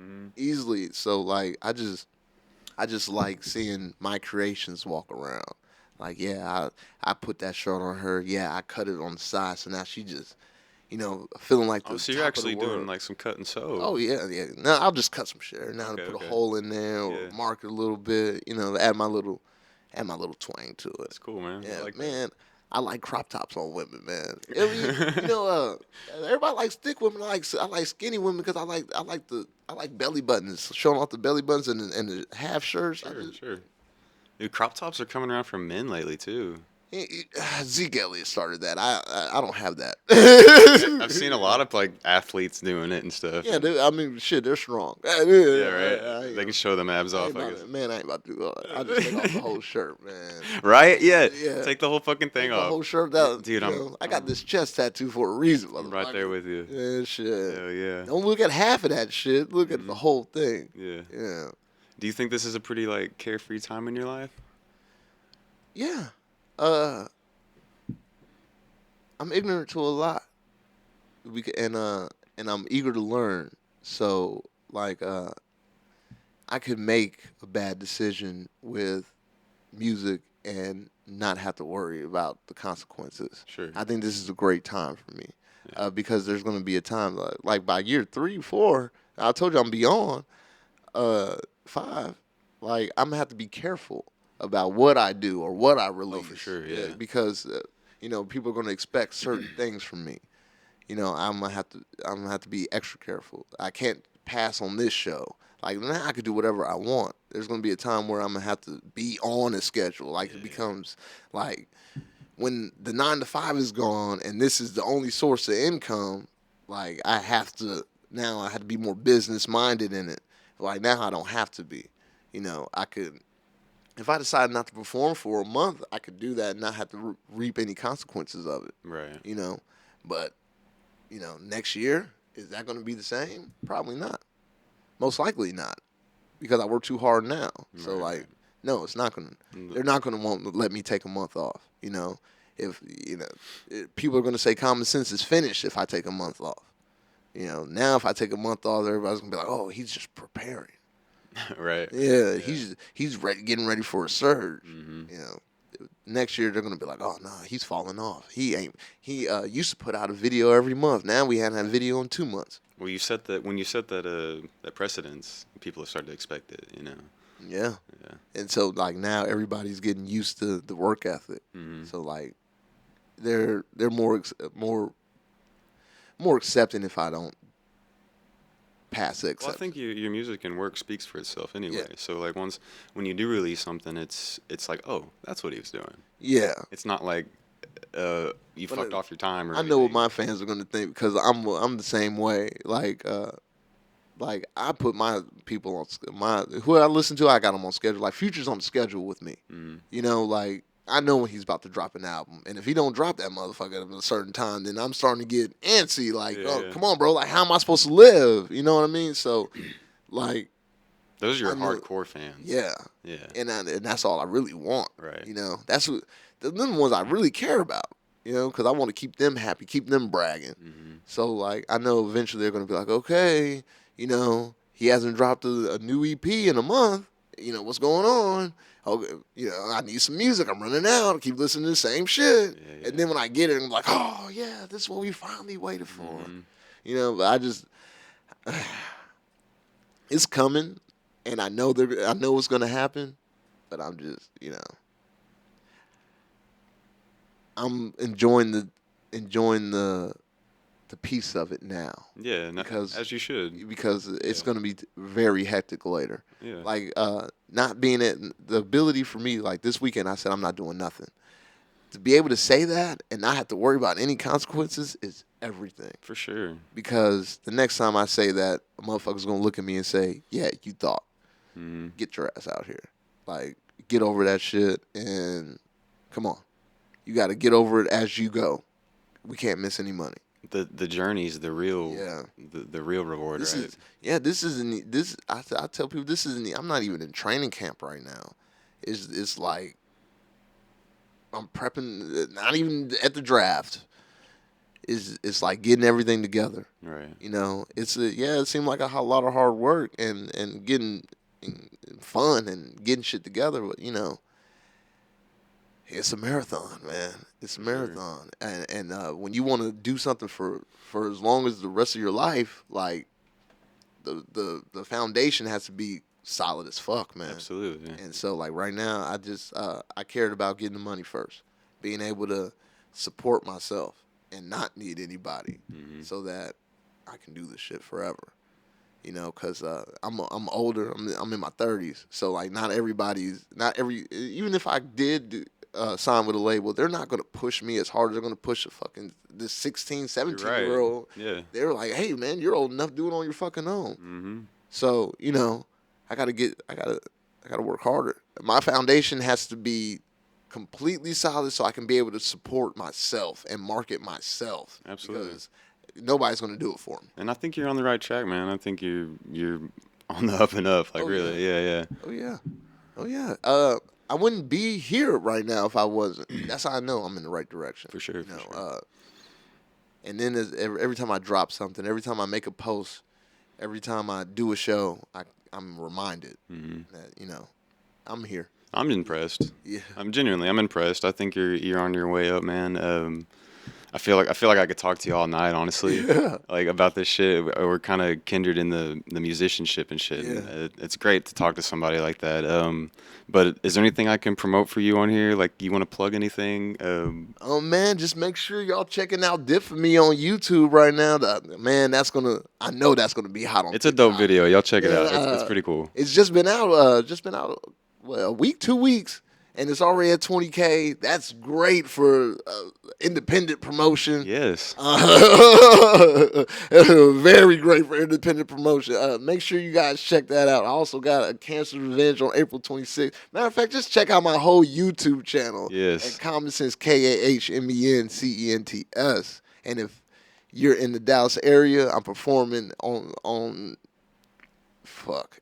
So like, I just like seeing my creations walk around. Like, yeah, I put that shirt on her. Yeah, I cut it on the side. So now she just, feeling like the so you're top actually of the world. doing like some cut and sew. Oh yeah. Now I'll just cut some shit. Now to put a hole in there or mark it a little bit. Add my little twang to it. That's cool, man. Yeah, I like man. I like crop tops on women, man. Everybody likes thick women. I like skinny women because I like belly buttons, showing off the belly buttons and the half shirts. Sure. Dude, crop tops are coming around for men lately too. Zeke Elliott started that. I don't have that. I've seen a lot of like athletes doing it and stuff. Yeah, I mean, shit, they're strong. Yeah, right. They can show them abs off, I guess. Man, I ain't about to do all that. I'll just take off the whole shirt, man. Right? Yeah. Yeah. Take the whole fucking thing Take the off. whole shirt out. Dude, I got this chest tattoo for a reason, I'm right there with you. Yeah, shit. Hell yeah. Don't look at half of that shit. Look at the whole thing. Yeah. Yeah. Do you think this is a pretty like carefree time in your life? Yeah. I'm ignorant to a lot. And I'm eager to learn. So like I could make a bad decision with music and not have to worry about the consequences. Sure. I think this is a great time for me because there's going to be a time like by year 3, 4. I told you I'm beyond 5. Like I'm gonna have to be careful about what I do or what I release. Oh, for sure, yeah. Because people are going to expect certain things from me. I'm gonna have to be extra careful. I can't pass on this show. Like now, I could do whatever I want. There's gonna be a time where I'm gonna have to be on a schedule. Like it becomes like when the 9 to 5 is gone and this is the only source of income. Like I have to be more business minded in it. Like now I don't have to be. I could. If I decide not to perform for a month, I could do that and not have to reap any consequences of it. Right. But next year, is that going to be the same? Probably not. Most likely not, because I work too hard now. So Right. no, it's not going to. They're not going to want to let me take a month off. If people are going to say common sense is finished if I take a month off. Now if I take a month off, everybody's going to be like, oh, he's just preparing. Right. Yeah, he's getting ready for a surge. Mm-hmm. Next year they're gonna be like, oh no, he's falling off. He used to put out a video every month. Now we haven't had a video in 2 months. Well, you set that when you set that precedence, people have started to expect it. Yeah. Yeah. And so like now everybody's getting used to the work ethic. Mm-hmm. So like they're more accepting if I don't pass it. Well, I think your music and work speaks for itself anyway. Yeah. So like when you do release something, it's like, oh, that's what he was doing. Yeah. It's not like you But fucked off your time or I know what anything. my fans are gonna think because I'm the same way. Like I put my people on who I listen to. I got them on schedule. Like Future's on the schedule with me. Mm. Like I know when he's about to drop an album, and if he don't drop that motherfucker at a certain time, then I'm starting to get antsy. Like, oh, Yeah. come on, bro. Like, how am I supposed to live? You know what I mean? So, like, Those are your I know- hardcore fans. yeah, Yeah. and that's all I really want. Right. That's what the ones I really care about. Because I want to keep them happy, keep them bragging. Mm-hmm. So, like, I know eventually they're gonna be like, okay, he hasn't dropped a new EP in a month. What's going on? Okay, I need some music. I'm running out. I keep listening to the same shit. Yeah. And then when I get it, I'm like, oh yeah, this is what we finally waited for. Mm-hmm. But I just, it's coming, and I know it's gonna happen, but I'm just, I'm enjoying the piece of it now. Yeah. Because- as you should. Because it's Yeah. going to be very hectic later. Yeah. Like not being the ability for me, like this weekend I said I'm not doing nothing. To be able to say that and not have to worry about any consequences is everything. For sure. Because the next time I say that, a motherfucker's going to look at me and say, yeah, you thought. Mm-hmm. Get your ass out here. Like, get over that shit and come on. You got to get over it as you go. We can't miss any money. The journey's the real Yeah. the real reward, This right? I tell people this isn't. I'm not even in training camp right now. It's like I'm prepping. Not even at the draft. It's like getting everything together. Right. It seemed like a lot of hard work and getting fun and getting shit together, but it's a marathon, man. It's a marathon, and when you want to do something for as long as the rest of your life, like the foundation has to be solid as fuck, man. Absolutely. And so, like right now, I just I cared about getting the money first, being able to support myself and not need anybody, so that I can do this shit forever. Because I'm older. I'm in my 30s, so like not every even if I did sign with a label, they're not gonna push me as hard as they're gonna push this 16, 17 You're right. year old. Yeah. They're like, hey man, you're old enough, do it on your fucking own. Mm-hmm. So I gotta work harder. My foundation has to be completely solid so I can be able to support myself and market myself. Absolutely. Because nobody's gonna do it for me. And I think you're on the right track, man. I think you're on the up and up. Like, really, yeah. Oh yeah. I wouldn't be here right now if I wasn't. That's how I know I'm in the right direction. For sure. And then every time I drop something, every time I make a post, every time I do a show, I'm reminded that I'm here. I'm impressed. Yeah. I'm impressed. I think you're on your way up, man. I feel like I could talk to you all night, honestly. Yeah. Like, about this shit. We're kind of kindred in the musicianship and shit. Yeah. And it's great to talk to somebody like that. But is there anything I can promote for you on here? Like, you want to plug anything? Oh man, just make sure y'all checking out "Dip for Me" on YouTube right now. I know that's gonna be hot on. It's a TikTok. dope video. Y'all check it Yeah, out. It's pretty cool. It's just been out. A week, 2 weeks, and it's already at 20K. That's great for independent promotion. Yes. Very great for independent promotion. Make sure you guys check that out. I also got a Cancer Revenge on April 26th. Matter of fact, just check out my whole YouTube channel. Yes. At Kahmencents, KAHMENCENTS. And if you're in the Dallas area, I'm performing on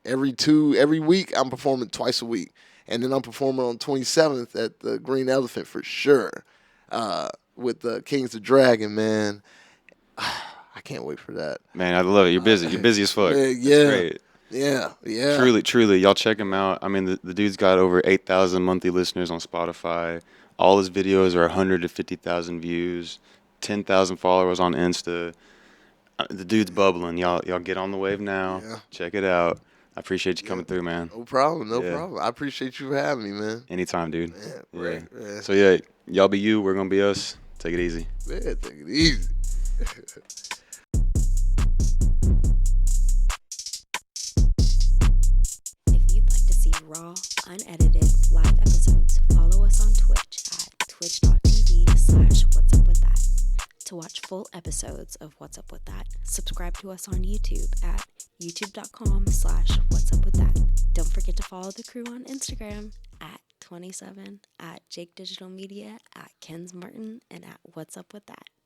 every week. I'm performing twice a week. And then I'm performing on 27th at the Green Elephant for sure. With the Kings of Dragon, man. I can't wait for that. Man, I love it. You're busy. You're busy as fuck. Yeah. That's great. Yeah. Truly. Y'all check him out. I mean, the dude's got over 8,000 monthly listeners on Spotify. All his videos are 150,000 views, 10,000 followers on Insta. The dude's bubbling. Y'all get on the wave now. Yeah. Check it out. I appreciate you coming through, man. No problem. I appreciate you for having me, man. Anytime, dude. Yeah, right. Yeah. So, yeah, y'all be you. We're going to be us. Take it easy. Man, take it easy. If you'd like to see raw, unedited live episodes, follow us on Twitch at twitch.tv/whatsupwiththat. To watch full episodes of What's Up With That, subscribe to us on YouTube at youtube.com/whatsupwiththat. Don't forget to follow the crew on Instagram at 27, at Jake Digital Media, at Ken's Martin, and at What's Up With That.